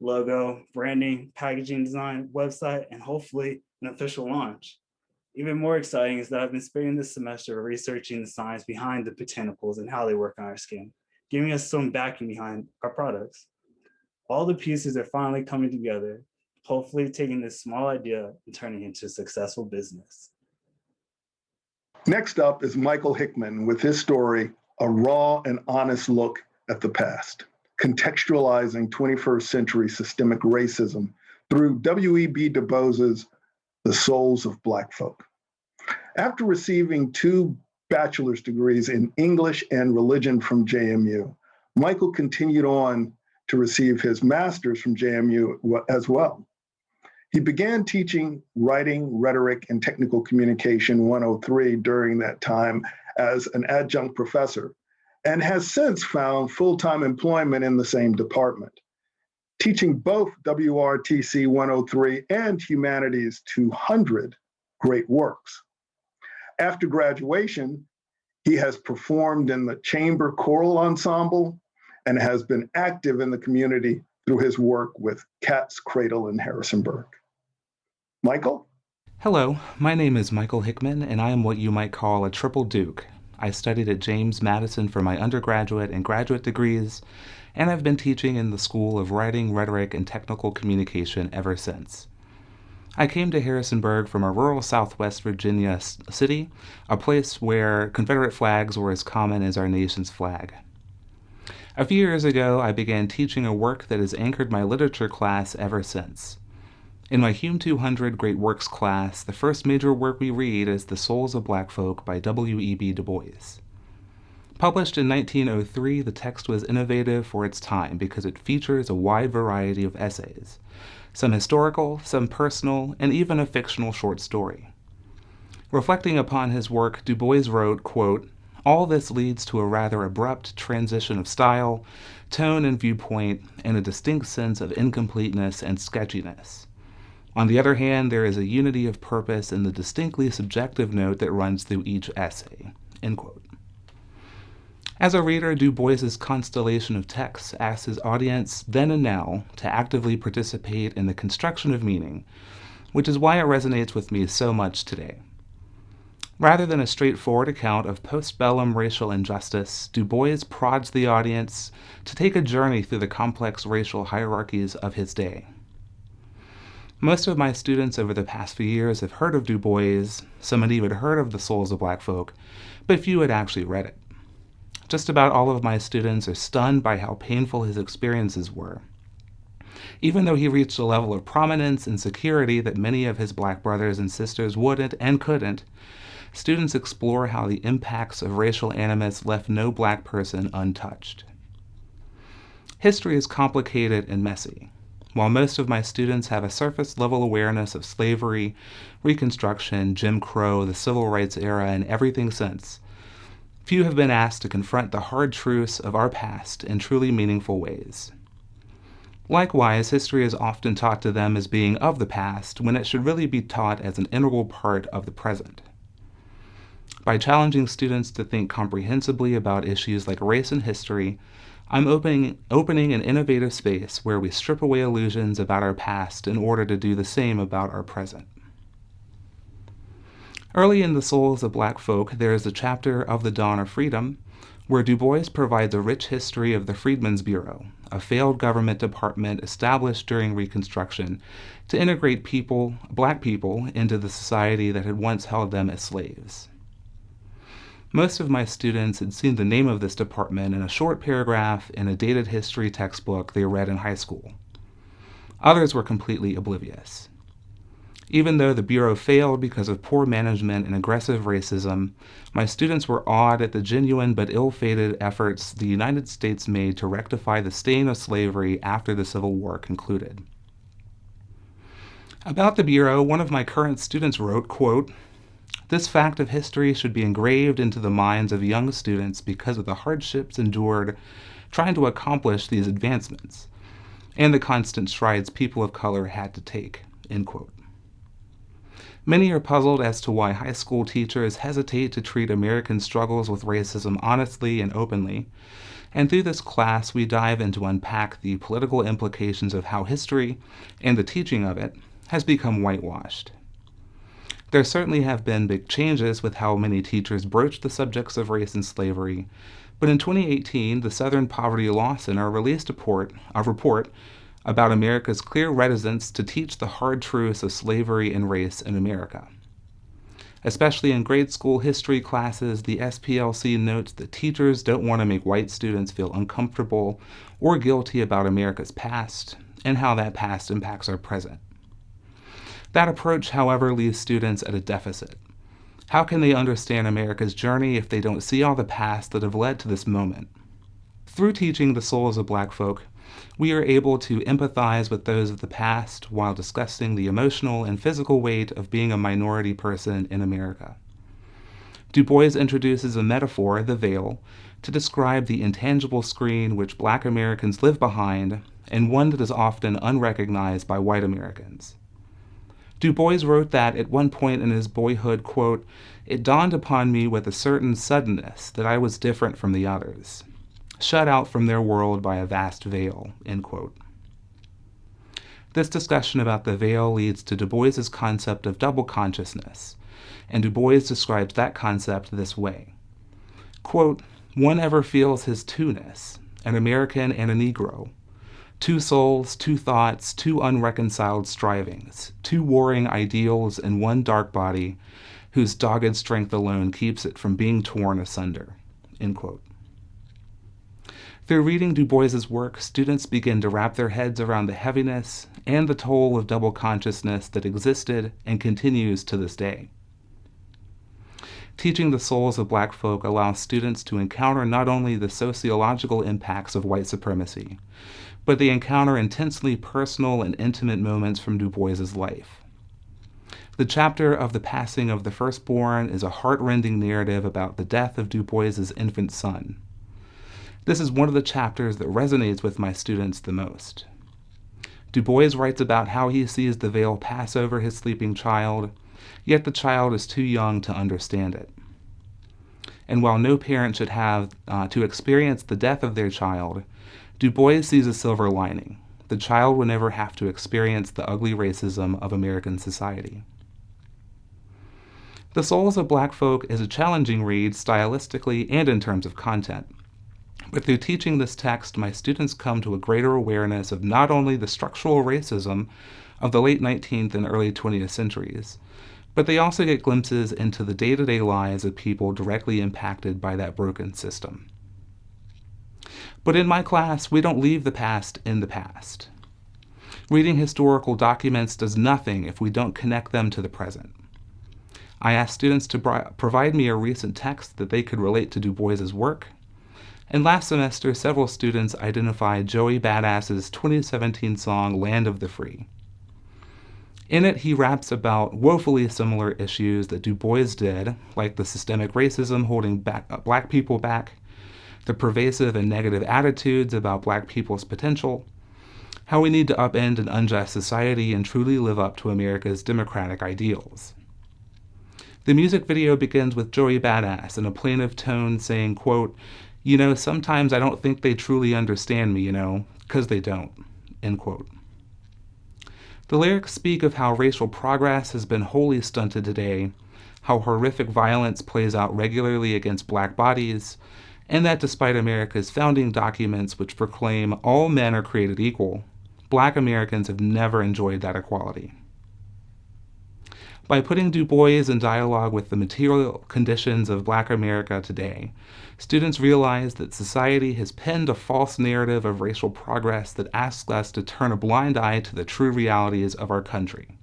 Logo, branding, packaging design, website, and hopefully an official launch. Even more exciting is that I've been spending this semester researching the science behind the botanicals and how they work on our skin, giving us some backing behind our products. All the pieces are finally coming together, hopefully taking this small idea and turning it into a successful business. Next up is Michael Hickman with his story, A Raw and Honest Look at the Past, contextualizing 21st century systemic racism through W.E.B. Du Bois's The Souls of Black Folk. After receiving 2 bachelor's degrees in English and religion from JMU, Michael continued on to receive his master's from JMU as well. He began teaching writing, rhetoric, and technical communication 103 during that time as an adjunct professor, and has since found full-time employment in the same department, teaching both WRTC 103 and Humanities 200 great works. After graduation, he has performed in the chamber choral ensemble and has been active in the community through his work with Cat's Cradle in Harrisonburg. Michael? Hello, my name is Michael Hickman, and I am what you might call a triple duke. I studied at James Madison for my undergraduate and graduate degrees, and I've been teaching in the School of Writing, Rhetoric, and Technical Communication ever since. I came to Harrisonburg from a rural southwest Virginia city, a place where Confederate flags were as common as our nation's flag. A few years ago, I began teaching a work that has anchored my literature class ever since. In my Hume 200 Great Works class, the first major work we read is The Souls of Black Folk by W.E.B. Du Bois. Published in 1903, the text was innovative for its time because it features a wide variety of essays, some historical, some personal, and even a fictional short story. Reflecting upon his work, Du Bois wrote, quote, "All this leads to a rather abrupt transition of style, tone, and viewpoint, and a distinct sense of incompleteness and sketchiness. On the other hand, there is a unity of purpose in the distinctly subjective note that runs through each essay." End quote. As a reader, Du Bois's constellation of texts asks his audience, then and now, to actively participate in the construction of meaning, which is why it resonates with me so much today. Rather than a straightforward account of postbellum racial injustice, Du Bois prods the audience to take a journey through the complex racial hierarchies of his day. Most of my students over the past few years have heard of Du Bois, some had even heard of The Souls of Black Folk, but few had actually read it. Just about all of my students are stunned by how painful his experiences were. Even though he reached a level of prominence and security that many of his Black brothers and sisters wouldn't and couldn't, students explore how the impacts of racial animus left no Black person untouched. History is complicated and messy. While most of my students have a surface-level awareness of slavery, Reconstruction, Jim Crow, the Civil Rights era, and everything since, few have been asked to confront the hard truths of our past in truly meaningful ways. Likewise, history is often taught to them as being of the past, when it should really be taught as an integral part of the present. By challenging students to think comprehensively about issues like race and history, I'm opening an innovative space where we strip away illusions about our past in order to do the same about our present. Early in The Souls of Black Folk, there is a chapter of The Dawn of Freedom, where Du Bois provides a rich history of the Freedmen's Bureau, a failed government department established during Reconstruction to integrate Black people into the society that had once held them as slaves. Most of my students had seen the name of this department in a short paragraph in a dated history textbook they read in high school. Others were completely oblivious. Even though the Bureau failed because of poor management and aggressive racism, my students were awed at the genuine but ill-fated efforts the United States made to rectify the stain of slavery after the Civil War concluded. About the Bureau, one of my current students wrote, quote, This fact of history should be engraved into the minds of young students because of the hardships endured trying to accomplish these advancements and the constant strides people of color had to take, end quote. Many are puzzled as to why high school teachers hesitate to treat American struggles with racism honestly and openly, and through this class we dive in to unpack the political implications of how history, and the teaching of it, has become whitewashed. There certainly have been big changes with how many teachers broach the subjects of race and slavery, but in 2018, the Southern Poverty Law Center released a report about America's clear reticence to teach the hard truths of slavery and race in America. Especially in grade school history classes, the SPLC notes that teachers don't want to make white students feel uncomfortable or guilty about America's past and how that past impacts our present. That approach, however, leaves students at a deficit. How can they understand America's journey if they don't see all the past that have led to this moment? Through teaching the souls of Black folk, we are able to empathize with those of the past while discussing the emotional and physical weight of being a minority person in America. Du Bois introduces a metaphor, the veil, to describe the intangible screen which Black Americans live behind, and one that is often unrecognized by white Americans. Du Bois wrote that at one point in his boyhood, quote, "It dawned upon me with a certain suddenness that I was different from the others, shut out from their world by a vast veil," end quote. This discussion about the veil leads to Du Bois's concept of double consciousness, and Du Bois describes that concept this way. Quote, "One ever feels his two-ness, an American and a Negro, two souls, two thoughts, two unreconciled strivings, two warring ideals in one dark body whose dogged strength alone keeps it from being torn asunder," end quote. Through reading Du Bois's work, students begin to wrap their heads around the heaviness and the toll of double consciousness that existed and continues to this day. Teaching the souls of Black folk allows students to encounter not only the sociological impacts of white supremacy, but they encounter intensely personal and intimate moments from Du Bois's life. The chapter of the passing of the firstborn is a heart-rending narrative about the death of Du Bois's infant son. This is one of the chapters that resonates with my students the most. Du Bois writes about how he sees the veil pass over his sleeping child, yet the child is too young to understand it. And while no parent should have to experience the death of their child, Du Bois sees a silver lining. The child will never have to experience the ugly racism of American society. The Souls of Black Folk is a challenging read stylistically and in terms of content. But through teaching this text, my students come to a greater awareness of not only the structural racism of the late 19th and early 20th centuries, but they also get glimpses into the day-to-day lives of people directly impacted by that broken system. But in my class, we don't leave the past in the past. Reading historical documents does nothing if we don't connect them to the present. I asked students to provide me a recent text that they could relate to Du Bois's work, and last semester, several students identified Joey Badass's 2017 song, Land of the Free. In it, he raps about woefully similar issues that Du Bois did, like the systemic racism holding Black people back, the pervasive and negative attitudes about Black people's potential, how we need to upend an unjust society and truly live up to America's democratic ideals. The music video begins with Joey Badass in a plaintive tone saying, quote, "You know, sometimes I don't think they truly understand me, 'cause they don't," end quote. The lyrics speak of how racial progress has been wholly stunted today, how horrific violence plays out regularly against Black bodies, and that despite America's founding documents which proclaim all men are created equal, Black Americans have never enjoyed that equality. By putting Du Bois in dialogue with the material conditions of Black America today, students realize that society has penned a false narrative of racial progress that asks us to turn a blind eye to the true realities of our country.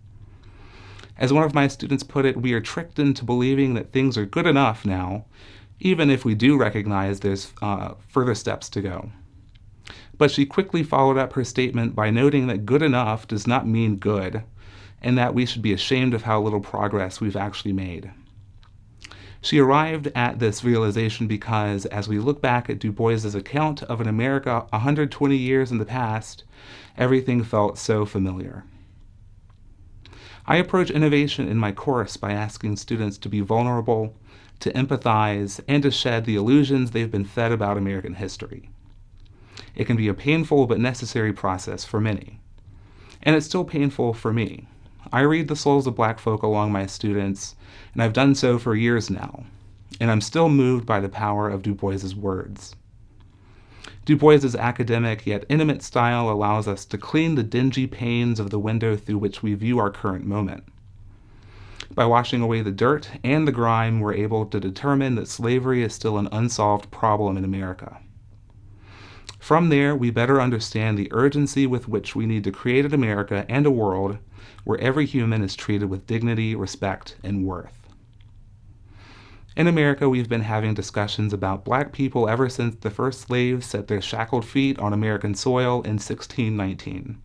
As one of my students put it, we are tricked into believing that things are good enough now, even if we do recognize there's further steps to go. But she quickly followed up her statement by noting that good enough does not mean good, and that we should be ashamed of how little progress we've actually made. She arrived at this realization because, as we look back at Du Bois's account of an America 120 years in the past, everything felt so familiar. I approach innovation in my course by asking students to be vulnerable, to empathize, and to shed the illusions they've been fed about American history. It can be a painful but necessary process for many. And it's still painful for me. I read the souls of Black folk along my students, and I've done so for years now, and I'm still moved by the power of Du Bois's words. Du Bois's academic yet intimate style allows us to clean the dingy panes of the window through which we view our current moment. By washing away the dirt and the grime, we're able to determine that slavery is still an unsolved problem in America. From there, we better understand the urgency with which we need to create an America and a world where every human is treated with dignity, respect, and worth. In America, we've been having discussions about Black people ever since the first slaves set their shackled feet on American soil in 1619.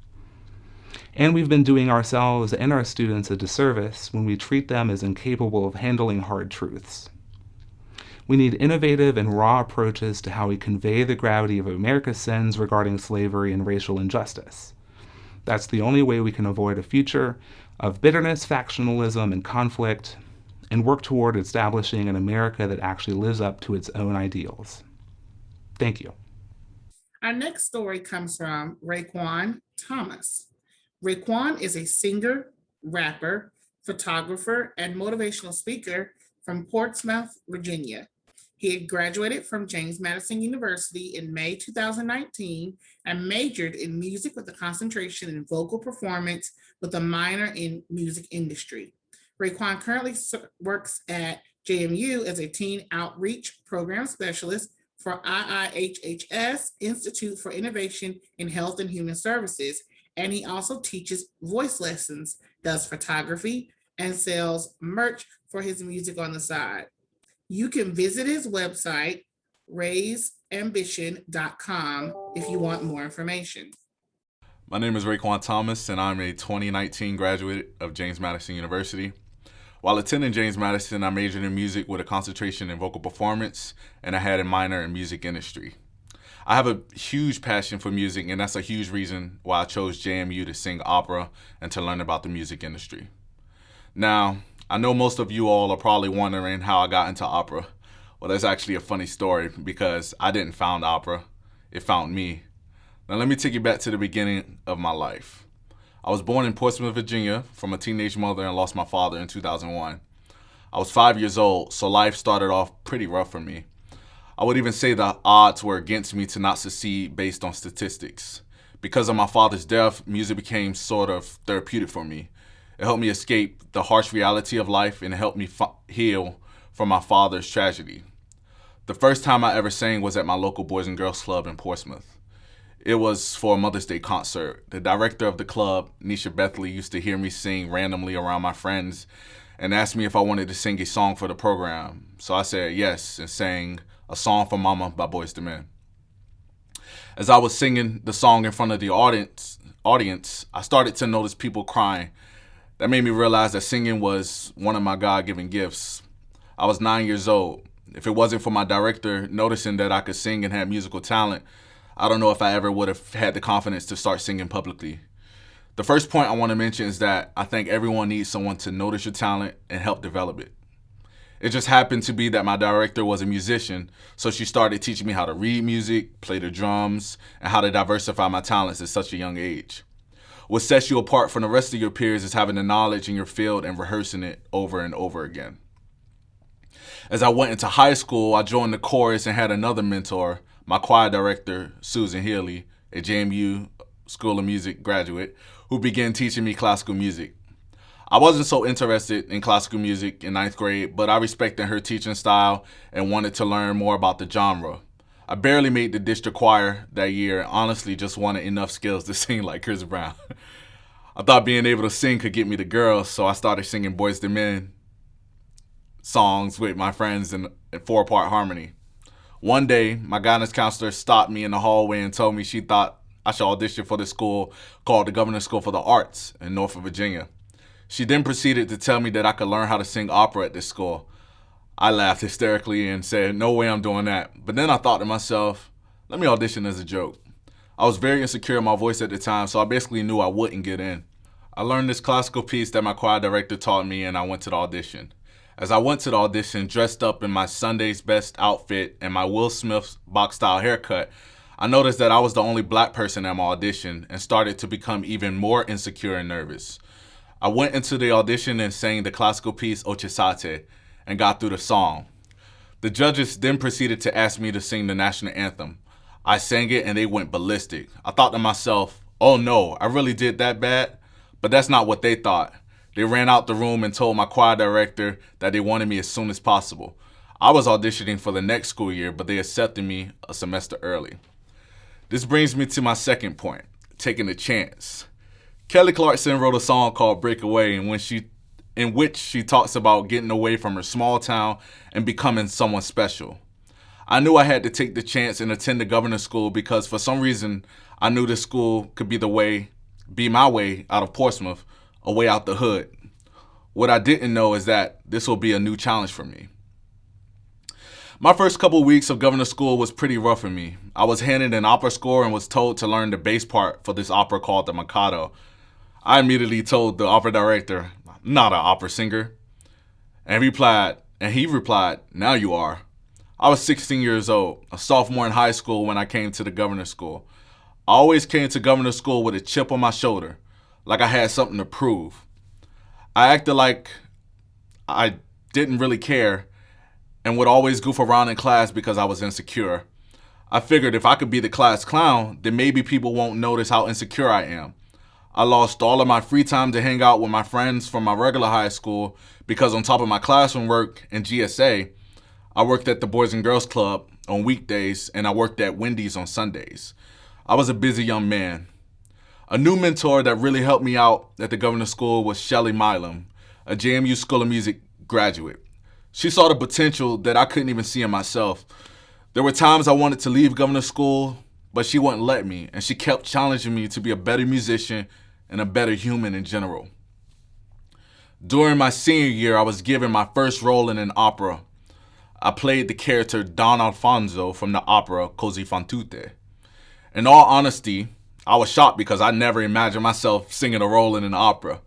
And we've been doing ourselves and our students a disservice when we treat them as incapable of handling hard truths. We need innovative and raw approaches to how we convey the gravity of America's sins regarding slavery and racial injustice. That's the only way we can avoid a future of bitterness, factionalism, and conflict, and work toward establishing an America that actually lives up to its own ideals. Thank you. Our next story comes from Raekwon Thomas. Raekwon is a singer, rapper, photographer, and motivational speaker from Portsmouth, Virginia. He had graduated from James Madison University in May 2019 and majored in music with a concentration in vocal performance with a minor in music industry. Raekwon currently works at JMU as a teen outreach program specialist for IIHHS, Institute for Innovation in Health and Human Services, and he also teaches voice lessons, does photography, and sells merch for his music on the side. You can visit his website, raiseambition.com, if you want more information. My name is Raekwon Thomas, and I'm a 2019 graduate of James Madison University. While attending James Madison, I majored in music with a concentration in vocal performance, and I had a minor in music industry. I have a huge passion for music, and that's a huge reason why I chose JMU to sing opera and to learn about the music industry. Now, I know most of you all are probably wondering how I got into opera. Well, that's actually a funny story because I didn't found opera, it found me. Now let me take you back to the beginning of my life. I was born in Portsmouth, Virginia from a teenage mother and lost my father in 2001. I was 5 years old, so life started off pretty rough for me. I would even say the odds were against me to not succeed based on statistics. Because of my father's death, music became sort of therapeutic for me. It helped me escape the harsh reality of life and it helped me heal from my father's tragedy. The first time I ever sang was at my local Boys and Girls Club in Portsmouth. It was for a Mother's Day concert. The director of the club, Nisha Bethley, used to hear me sing randomly around my friends and asked me if I wanted to sing a song for the program. So I said yes and sang A Song for Mama by Boyz II Men. As I was singing the song in front of the audience, I started to notice people crying. That made me realize that singing was one of my God-given gifts. I was 9 years old. If it wasn't for my director noticing that I could sing and had musical talent, I don't know if I ever would have had the confidence to start singing publicly. The first point I want to mention is that I think everyone needs someone to notice your talent and help develop it. It just happened to be that my director was a musician, so she started teaching me how to read music, play the drums, and how to diversify my talents at such a young age. What sets you apart from the rest of your peers is having the knowledge in your field and rehearsing it over and over again. As I went into high school, I joined the chorus and had another mentor, my choir director, Susan Healy, a JMU School of Music graduate, who began teaching me classical music. I wasn't so interested in classical music in 9th grade, but I respected her teaching style and wanted to learn more about the genre. I barely made the district choir that year and honestly just wanted enough skills to sing like Chris Brown. I thought being able to sing could get me the girls, so I started singing Boyz II Men songs with my friends in 4-part harmony. One day, my guidance counselor stopped me in the hallway and told me she thought I should audition for this school called the Governor School for the Arts in Norfolk, Virginia. She then proceeded to tell me that I could learn how to sing opera at this school. I laughed hysterically and said, no way I'm doing that. But then I thought to myself, let me audition as a joke. I was very insecure in my voice at the time, so I basically knew I wouldn't get in. I learned this classical piece that my choir director taught me, and I went to the audition. As I went to the audition, dressed up in my Sunday's best outfit and my Will Smith box style haircut, I noticed that I was the only black person at my audition and started to become even more insecure and nervous. I went into the audition and sang the classical piece Ochisate and got through the song. The judges then proceeded to ask me to sing the national anthem. I sang it and they went ballistic. I thought to myself, oh no, I really did that bad? But that's not what they thought. They ran out the room and told my choir director that they wanted me as soon as possible. I was auditioning for the next school year, but they accepted me a semester early. This brings me to my second point, taking a chance. Kelly Clarkson wrote a song called Breakaway in which she talks about getting away from her small town and becoming someone special. I knew I had to take the chance and attend the governor's school because for some reason I knew this school could be my way out of Portsmouth, a way out the hood. What I didn't know is that this will be a new challenge for me. My first couple weeks of governor's school was pretty rough for me. I was handed an opera score and was told to learn the bass part for this opera called the Mikado. I immediately told the opera director, I'm not an opera singer. And he replied, now you are. I was 16 years old, a sophomore in high school when I came to the governor's school. I always came to governor's school with a chip on my shoulder, like I had something to prove. I acted like I didn't really care and would always goof around in class because I was insecure. I figured if I could be the class clown, then maybe people won't notice how insecure I am. I lost all of my free time to hang out with my friends from my regular high school because on top of my classroom work and GSA, I worked at the Boys and Girls Club on weekdays and I worked at Wendy's on Sundays. I was a busy young man. A new mentor that really helped me out at the governor's school was Shelly Milam, a JMU School of Music graduate. She saw the potential that I couldn't even see in myself. There were times I wanted to leave governor's school, but she wouldn't let me, and she kept challenging me to be a better musician and a better human in general. During my senior year, I was given my first role in an opera. I played the character Don Alfonso from the opera Così fan tutte. In all honesty, I was shocked because I never imagined myself singing a role in an opera.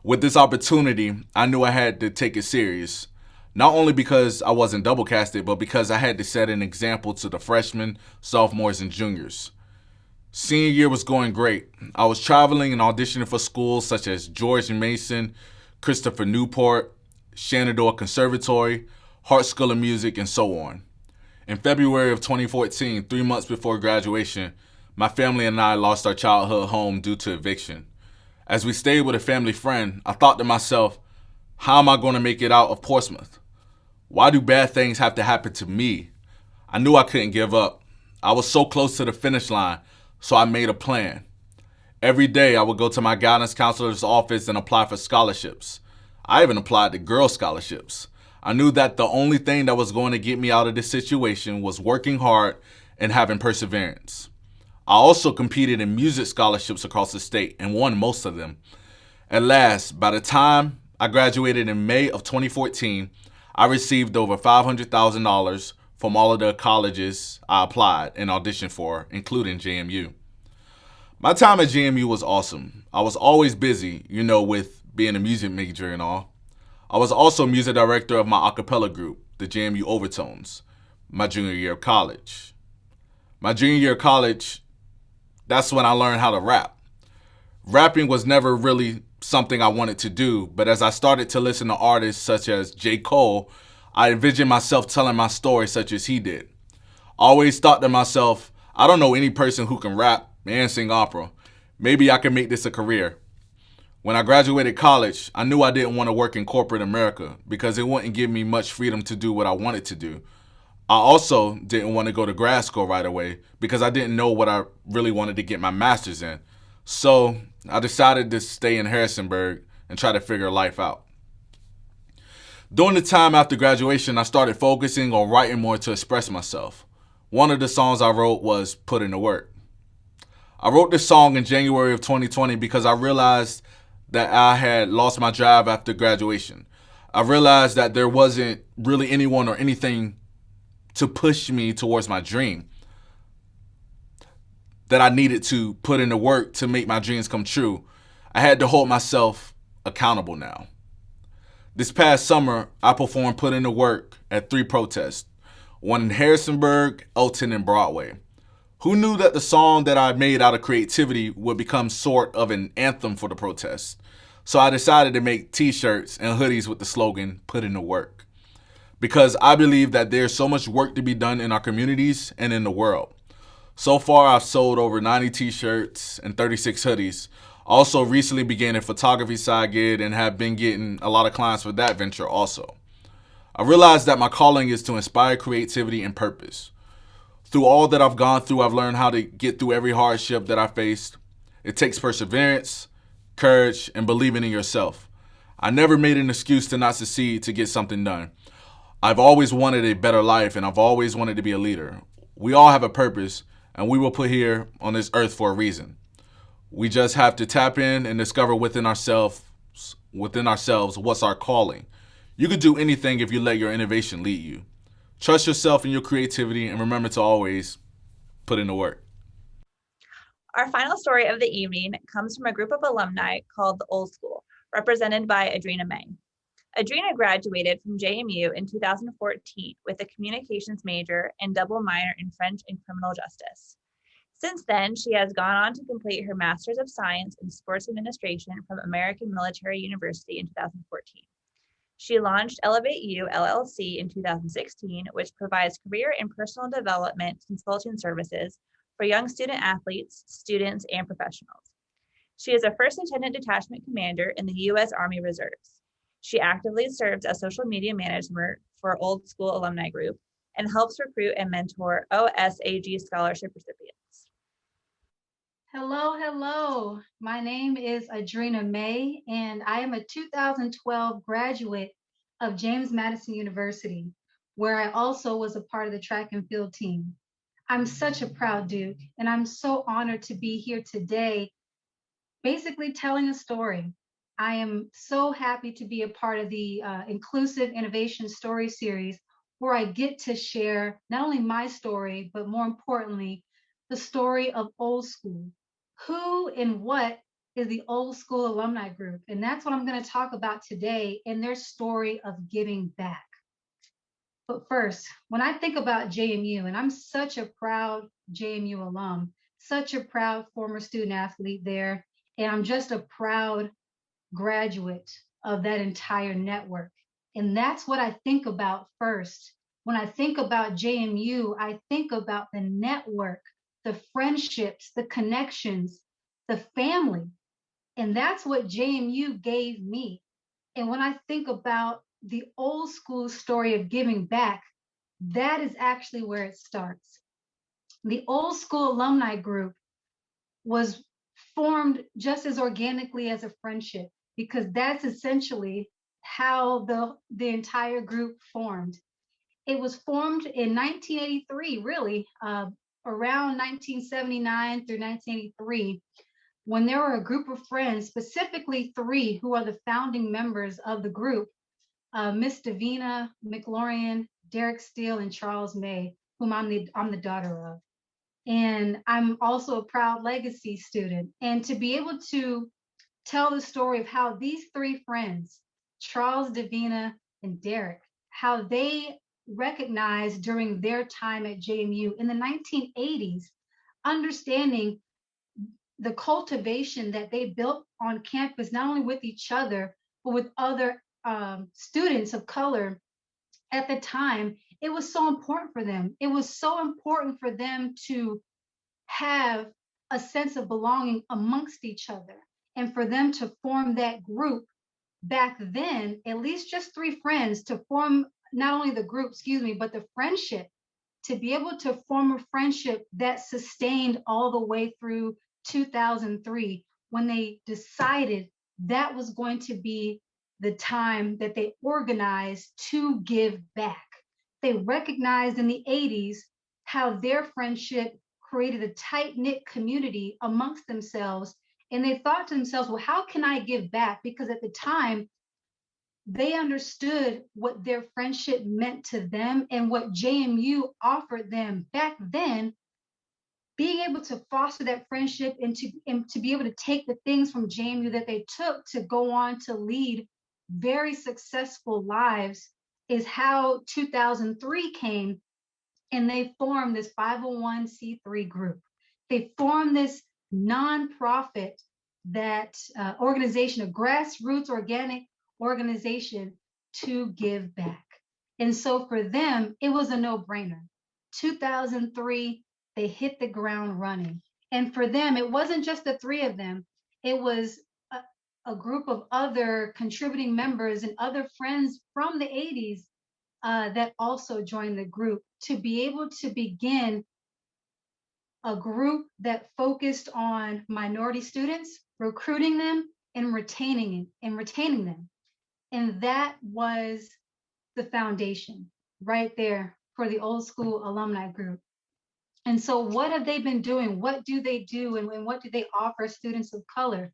With this opportunity, I knew I had to take it serious. Not only because I wasn't double casted, but because I had to set an example to the freshmen, sophomores, and juniors. Senior year was going great. I was traveling and auditioning for schools such as George Mason, Christopher Newport, Shenandoah Conservatory, Hart School of Music, and so on. In February of 2014, 3 months before graduation, my family and I lost our childhood home due to eviction. As we stayed with a family friend, I thought to myself, how am I going to make it out of Portsmouth? Why do bad things have to happen to me? I knew I couldn't give up. I was so close to the finish line, so I made a plan. Every day I would go to my guidance counselor's office and apply for scholarships. I even applied to girl scholarships. I knew that the only thing that was going to get me out of this situation was working hard and having perseverance. I also competed in music scholarships across the state and won most of them. At last, by the time I graduated in May of 2014, I received over $500,000 from all of the colleges I applied and auditioned for, including JMU. My time at JMU was awesome. I was always busy, with being a music major and all. I was also music director of my a cappella group, the JMU Overtones, my junior year of college. My junior year of college, that's when I learned how to rap. Rapping was never really something I wanted to do, but as I started to listen to artists such as J. Cole, I envisioned myself telling my story such as he did. I always thought to myself, I don't know any person who can rap and sing opera. Maybe I can make this a career. When I graduated college, I knew I didn't want to work in corporate America because it wouldn't give me much freedom to do what I wanted to do. I also didn't want to go to grad school right away because I didn't know what I really wanted to get my master's in. So I decided to stay in Harrisonburg and try to figure life out. During the time after graduation, I started focusing on writing more to express myself. One of the songs I wrote was Put in the Work. I wrote this song in January of 2020 because I realized that I had lost my drive after graduation. I realized that there wasn't really anyone or anything to push me towards my dream, that I needed to put in the work to make my dreams come true. I had to hold myself accountable now. This past summer, I performed Put in the Work at 3 protests, one in Harrisonburg, Elton, and Broadway. Who knew that the song that I made out of creativity would become sort of an anthem for the protests? So I decided to make t-shirts and hoodies with the slogan, Put in the Work. Because I believe that there's so much work to be done in our communities and in the world. So far, I've sold over 90 t-shirts and 36 hoodies. Also recently began a photography side gig and have been getting a lot of clients for that venture also. I realized that my calling is to inspire creativity and purpose. Through all that I've gone through, I've learned how to get through every hardship that I faced. It takes perseverance, courage, and believing in yourself. I never made an excuse to not succeed to get something done. I've always wanted a better life, and I've always wanted to be a leader. We all have a purpose, and we were put here on this earth for a reason. We just have to tap in and discover within ourselves what's our calling. You could do anything if you let your innovation lead you. Trust yourself and your creativity, and remember to always put in the work. Our final story of the evening comes from a group of alumni called the Old School, represented by Adrena May. Adrena graduated from JMU in 2014 with a communications major and double minor in French and criminal justice. Since then, she has gone on to complete her Master's of Science in Sports Administration from American Military University in 2014. She launched Elevate U LLC in 2016, which provides career and personal development consulting services for young student athletes, students, and professionals. She is a First Lieutenant Detachment Commander in the U.S. Army Reserves. She actively serves as social media manager for Old School Alumni Group and helps recruit and mentor OSAG scholarship recipients. Hello. My name is Adrena May, and I am a 2012 graduate of James Madison University, where I also was a part of the track and field team. I'm such a proud Duke, and I'm so honored to be here today, basically telling a story. I am so happy to be a part of the Inclusive Innovation Story Series, where I get to share not only my story, but more importantly, the story of Old School. Who and what is the Old School Alumni Group? And that's what I'm going to talk about today in their story of giving back. But first, when I think about JMU, and I'm such a proud JMU alum, such a proud former student athlete there, and I'm just a proud graduate of that entire network. And that's what I think about first. When I think about JMU, I think about the network, the friendships, the connections, the family. And that's what JMU gave me. And when I think about the Old School story of giving back, that is actually where it starts. The Old School Alumni Group was formed just as organically as a friendship, because that's essentially how the entire group formed. It was formed in 1983, really, around 1979 through 1983, when there were a group of friends, specifically 3 who are the founding members of the group, Miss Davina McLaurin, Tedx Style, and Charles May, whom I'm the daughter of. And I'm also a proud legacy student. And to be able to tell the story of how these 3 friends, Charles, Davina, and Derek, how they recognized during their time at JMU in the 1980s, understanding the cultivation that they built on campus, not only with each other, but with other students of color at the time. It was so important for them. It was so important for them to have a sense of belonging amongst each other, and for them to form that group back then, at least just 3 friends, to form not only the group, but the friendship, to be able to form a friendship that sustained all the way through 2003, when they decided that was going to be the time that they organized to give back. They recognized in the 80s how their friendship created a tight-knit community amongst themselves. And they thought to themselves, well, how can I give back? Because at the time, they understood what their friendship meant to them and what JMU offered them back then. Being able to foster that friendship and to be able to take the things from JMU that they took to go on to lead very successful lives is how 2003 came, and they formed this 501c3 group. They formed this nonprofit that organization, a grassroots organic organization to give back. And so for them, it was a no-brainer. 2003, they hit the ground running. And for them, it wasn't just the three of them. It was a group of other contributing members and other friends from the 80s that also joined the group to be able to begin a group that focused on minority students, recruiting them and retaining them. And that was the foundation right there for the old school alumni group. And so what have they been doing? What do they do? And what do they offer students of color?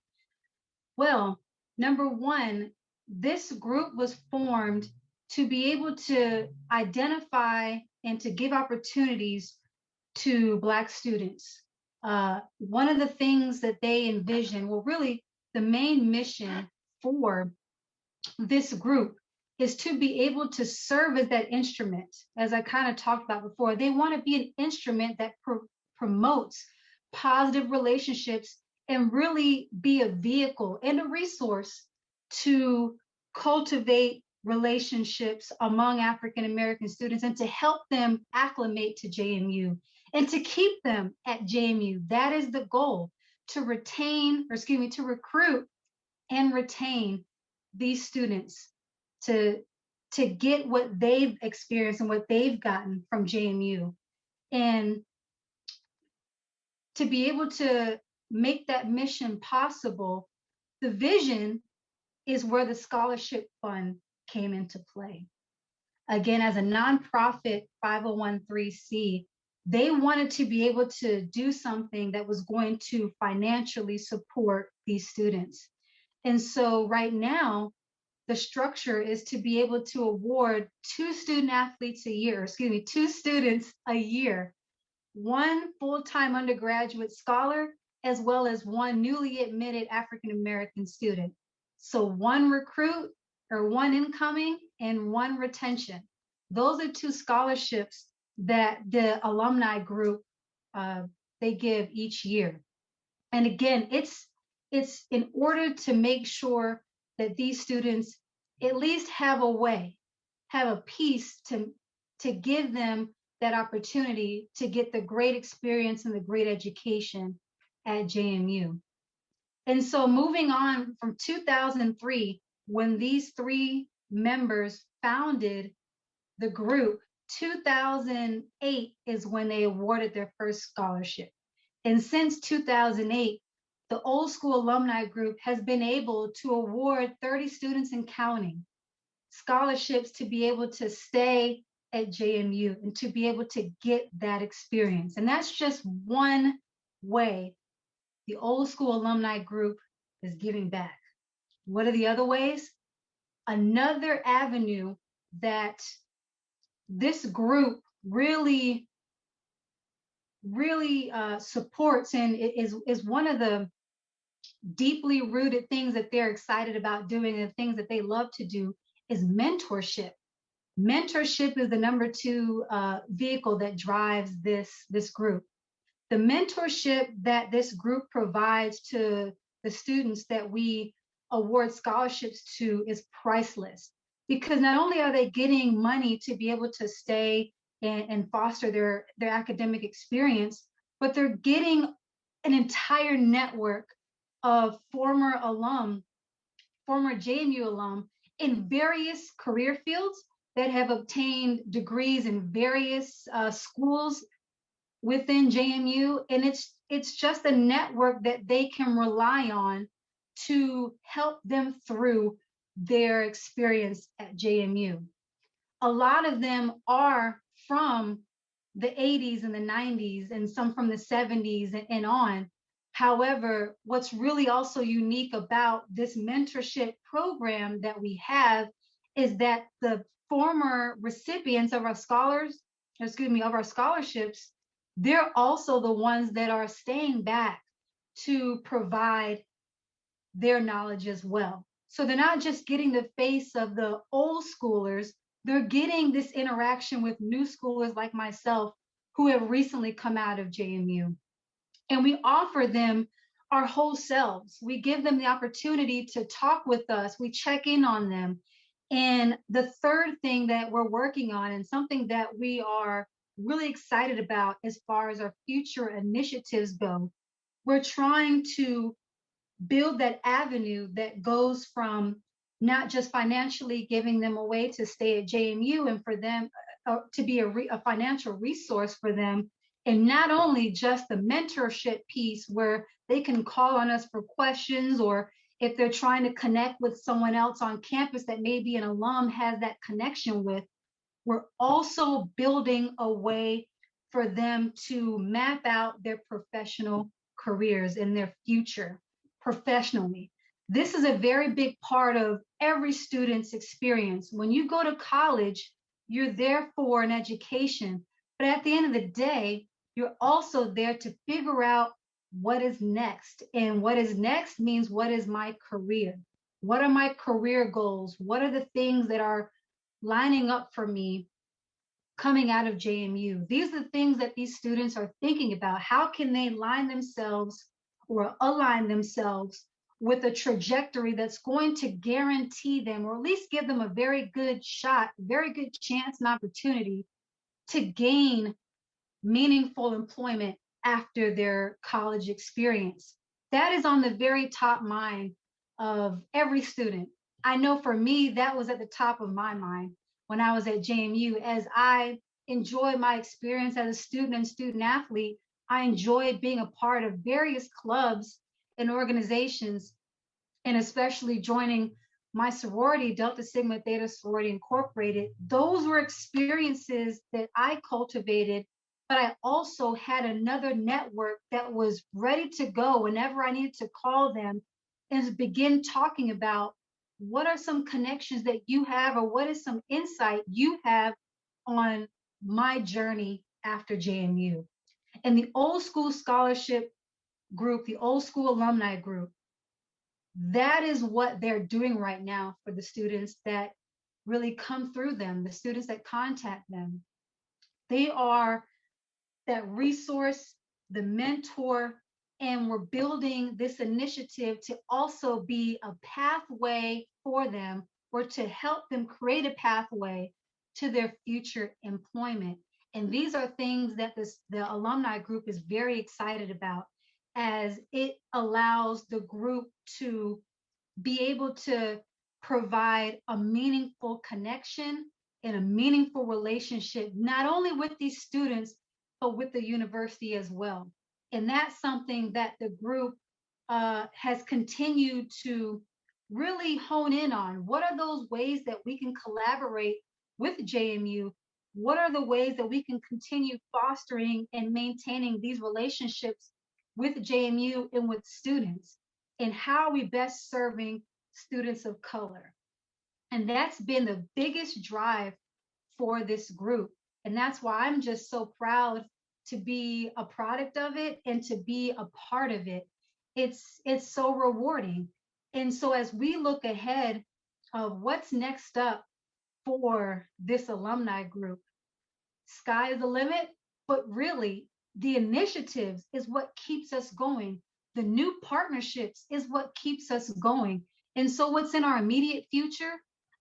Well, number one, this group was formed to be able to identify and to give opportunities to Black students. One of the things that they envision, well, really the main mission for this group is to be able to serve as that instrument, as I kind of talked about before. They want to be an instrument that promotes positive relationships and really be a vehicle and a resource to cultivate relationships among African American students and to help them acclimate to JMU and to keep them at JMU. That is the goal, to recruit and retain these students to get what they've experienced and what they've gotten from JMU. And to be able to make that mission possible, the vision is where the scholarship fund came into play. Again, as a nonprofit 501(c)(3), they wanted to be able to do something that was going to financially support these students. And so right now, the structure is to be able to award two students a year, one full-time undergraduate scholar, as well as one newly admitted African-American student. So one recruit or one incoming and one retention. Those are two scholarships that the alumni group, they give each year. And again, it's in order to make sure that these students at least have a piece to give them that opportunity to get the great experience and the great education at JMU. And so moving on from 2003, when these three members founded the group, 2008 is when they awarded their first scholarship. And since 2008, the Old School Alumni Group has been able to award 30 students and counting scholarships to be able to stay at JMU and to be able to get that experience. And that's just one way the Old School Alumni Group is giving back. What are the other ways? Another avenue that this group really supports and is one of the deeply rooted things that they're excited about doing and things that they love to do is mentorship. Mentorship is the number two vehicle that drives this group. The mentorship that this group provides to the students that we award scholarships to is priceless, because not only are they getting money to be able to stay and foster their academic experience, but they're getting an entire network of former JMU alum in various career fields that have obtained degrees in various schools within JMU. And it's just a network that they can rely on to help them through their experience at JMU. A lot of them are from the 80s and the 90s and some from the 70s and on. However, what's really also unique about this mentorship program that we have is that the former recipients of our of our scholarships, they're also the ones that are staying back to provide their knowledge as well. So they're not just getting the face of the old schoolers, they're getting this interaction with new schoolers like myself who have recently come out of JMU. And we offer them our whole selves. We give them the opportunity to talk with us. We check in on them. And the third thing that we're working on, and something that we are really excited about as far as our future initiatives go, we're trying to build that avenue that goes from not just financially giving them a way to stay at JMU and for them to be a financial resource for them, and not only just the mentorship piece where they can call on us for questions, or if they're trying to connect with someone else on campus that maybe an alum has that connection with, we're also building a way for them to map out their professional careers and their future professionally. This is a very big part of every student's experience. When you go to college, you're there for an education, but at the end of the day, you're also there to figure out what is next. And what is next means, what is my career? What are my career goals? What are the things that are lining up for me coming out of JMU? These are the things that these students are thinking about. How can they line themselves or align themselves with a trajectory that's going to guarantee them, or at least give them a very good shot, very good chance and opportunity to gain meaningful employment after their college experience? That is on the very top mind of every student. I know for me, that was at the top of my mind when I was at JMU. As I enjoyed my experience as a student and student athlete, I enjoyed being a part of various clubs and organizations, and especially joining my sorority, Delta Sigma Theta Sorority Incorporated. Those were experiences that I cultivated, but I also had another network that was ready to go whenever I needed to call them and begin talking about what are some connections that you have, or what is some insight you have on my journey after JMU. And the old school scholarship group, the old school alumni group, that is what they're doing right now for the students that really come through them, the students that contact them. They are that resource, the mentor, and we're building this initiative to also be a pathway for them, or to help them create a pathway to their future employment. And these are things that the alumni group is very excited about, as it allows the group to be able to provide a meaningful connection and a meaningful relationship, not only with these students, but with the university as well. And that's something that the group has continued to really hone in on. What are those ways that we can collaborate with JMU? What are the ways that we can continue fostering and maintaining these relationships with JMU and with students? And how are we best serving students of color? And that's been the biggest drive for this group. And that's why I'm just so proud to be a product of it and to be a part of it. It's so rewarding. And so as we look ahead of what's next up for this alumni group, sky is the limit, but really the initiatives is what keeps us going. The new partnerships is what keeps us going. And so what's in our immediate future?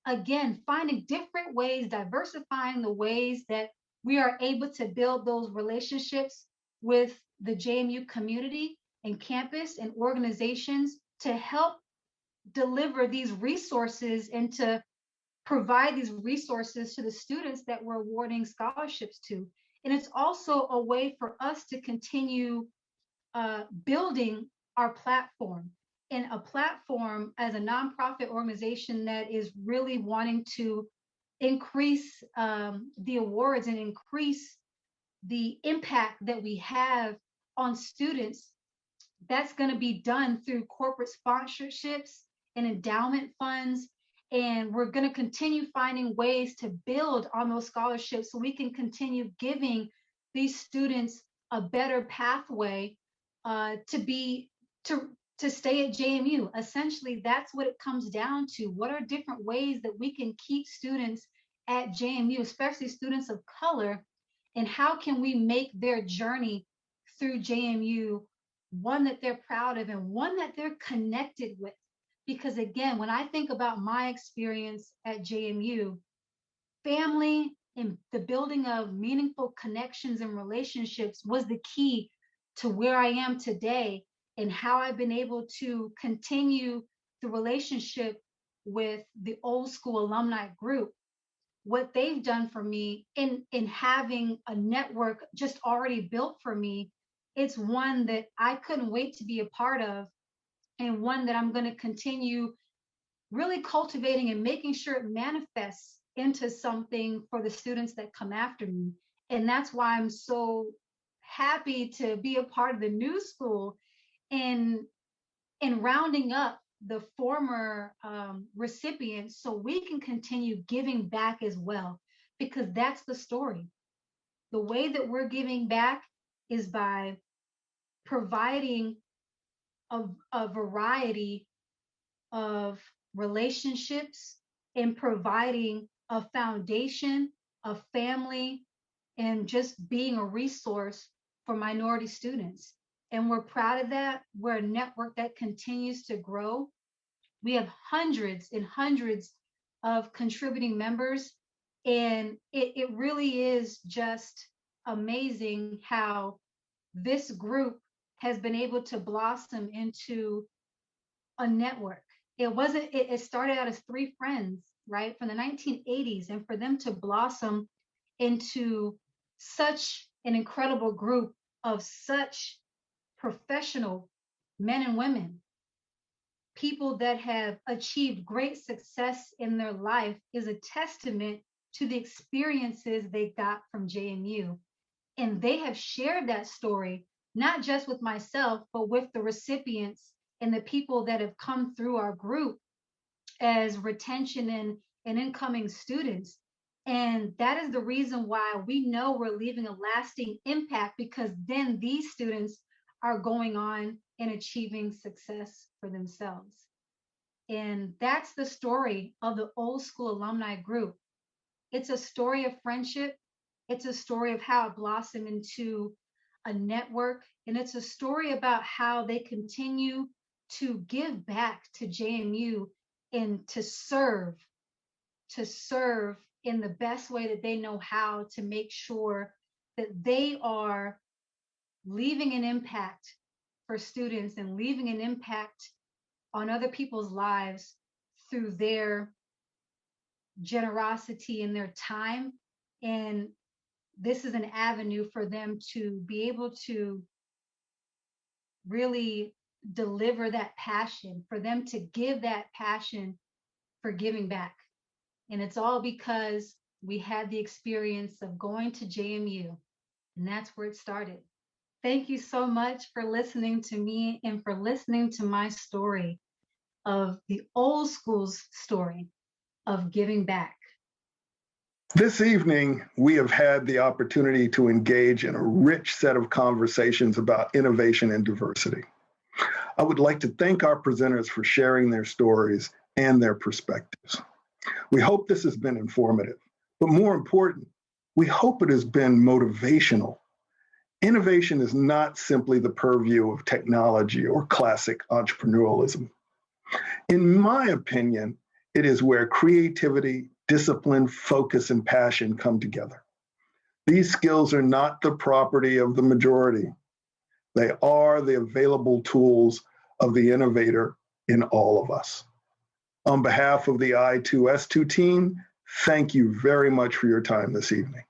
Again, finding different ways, diversifying the ways that we are able to build those relationships with the JMU community and campus and organizations to help deliver these resources and to provide these resources to the students that we're awarding scholarships to. And it's also a way for us to continue building our platform, and a platform as a nonprofit organization that is really wanting to increase the awards and increase the impact that we have on students. That's going to be done through corporate sponsorships and endowment funds And we're going to continue finding ways to build on those scholarships so we can continue giving these students a better pathway to stay at JMU. Essentially, that's what it comes down to. What are different ways that we can keep students at JMU, especially students of color, and how can we make their journey through JMU one that they're proud of and one that they're connected with? Because again, when I think about my experience at JMU, family and the building of meaningful connections and relationships was the key to where I am today and how I've been able to continue the relationship with the old school alumni group. What they've done for me in having a network just already built for me, it's one that I couldn't wait to be a part of, and one that I'm going to continue really cultivating and making sure it manifests into something for the students that come after me. And that's why I'm so happy to be a part of the new school in rounding up the former recipients so we can continue giving back as well, because that's the story. The way that we're giving back is by providing a variety of relationships and providing a foundation, a family, and just being a resource for minority students. And we're proud of that. We're a network that continues to grow. We have hundreds and hundreds of contributing members. And it really is just amazing how this group has been able to blossom into a network. It started out as three friends, right, from the 1980s, and for them to blossom into such an incredible group of such professional men and women, people that have achieved great success in their life, is a testament to the experiences they got from JMU. And they have shared that story, not just with myself, but with the recipients and the people that have come through our group as retention and incoming students. And that is the reason why we know we're leaving a lasting impact, because then these students are going on and achieving success for themselves. And that's the story of the old school alumni group. It's a story of friendship. It's a story of how it blossomed into a network. And it's a story about how they continue to give back to JMU and to serve in the best way that they know how, to make sure that they are leaving an impact for students and leaving an impact on other people's lives through their generosity and their time. And this is an avenue for them to be able to really deliver that passion, for them to give that passion for giving back. And it's all because we had the experience of going to JMU, and that's where it started. Thank you so much for listening to me and for listening to my story of the old school's story of giving back. This evening, we have had the opportunity to engage in a rich set of conversations about innovation and diversity. I would like to thank our presenters for sharing their stories and their perspectives. We hope this has been informative, but more important, we hope it has been motivational. Innovation is not simply the purview of technology or classic entrepreneurialism. In my opinion, it is where creativity, discipline, focus, and passion come together. These skills are not the property of the majority. They are the available tools of the innovator in all of us. On behalf of the I2S2 team, thank you very much for your time this evening.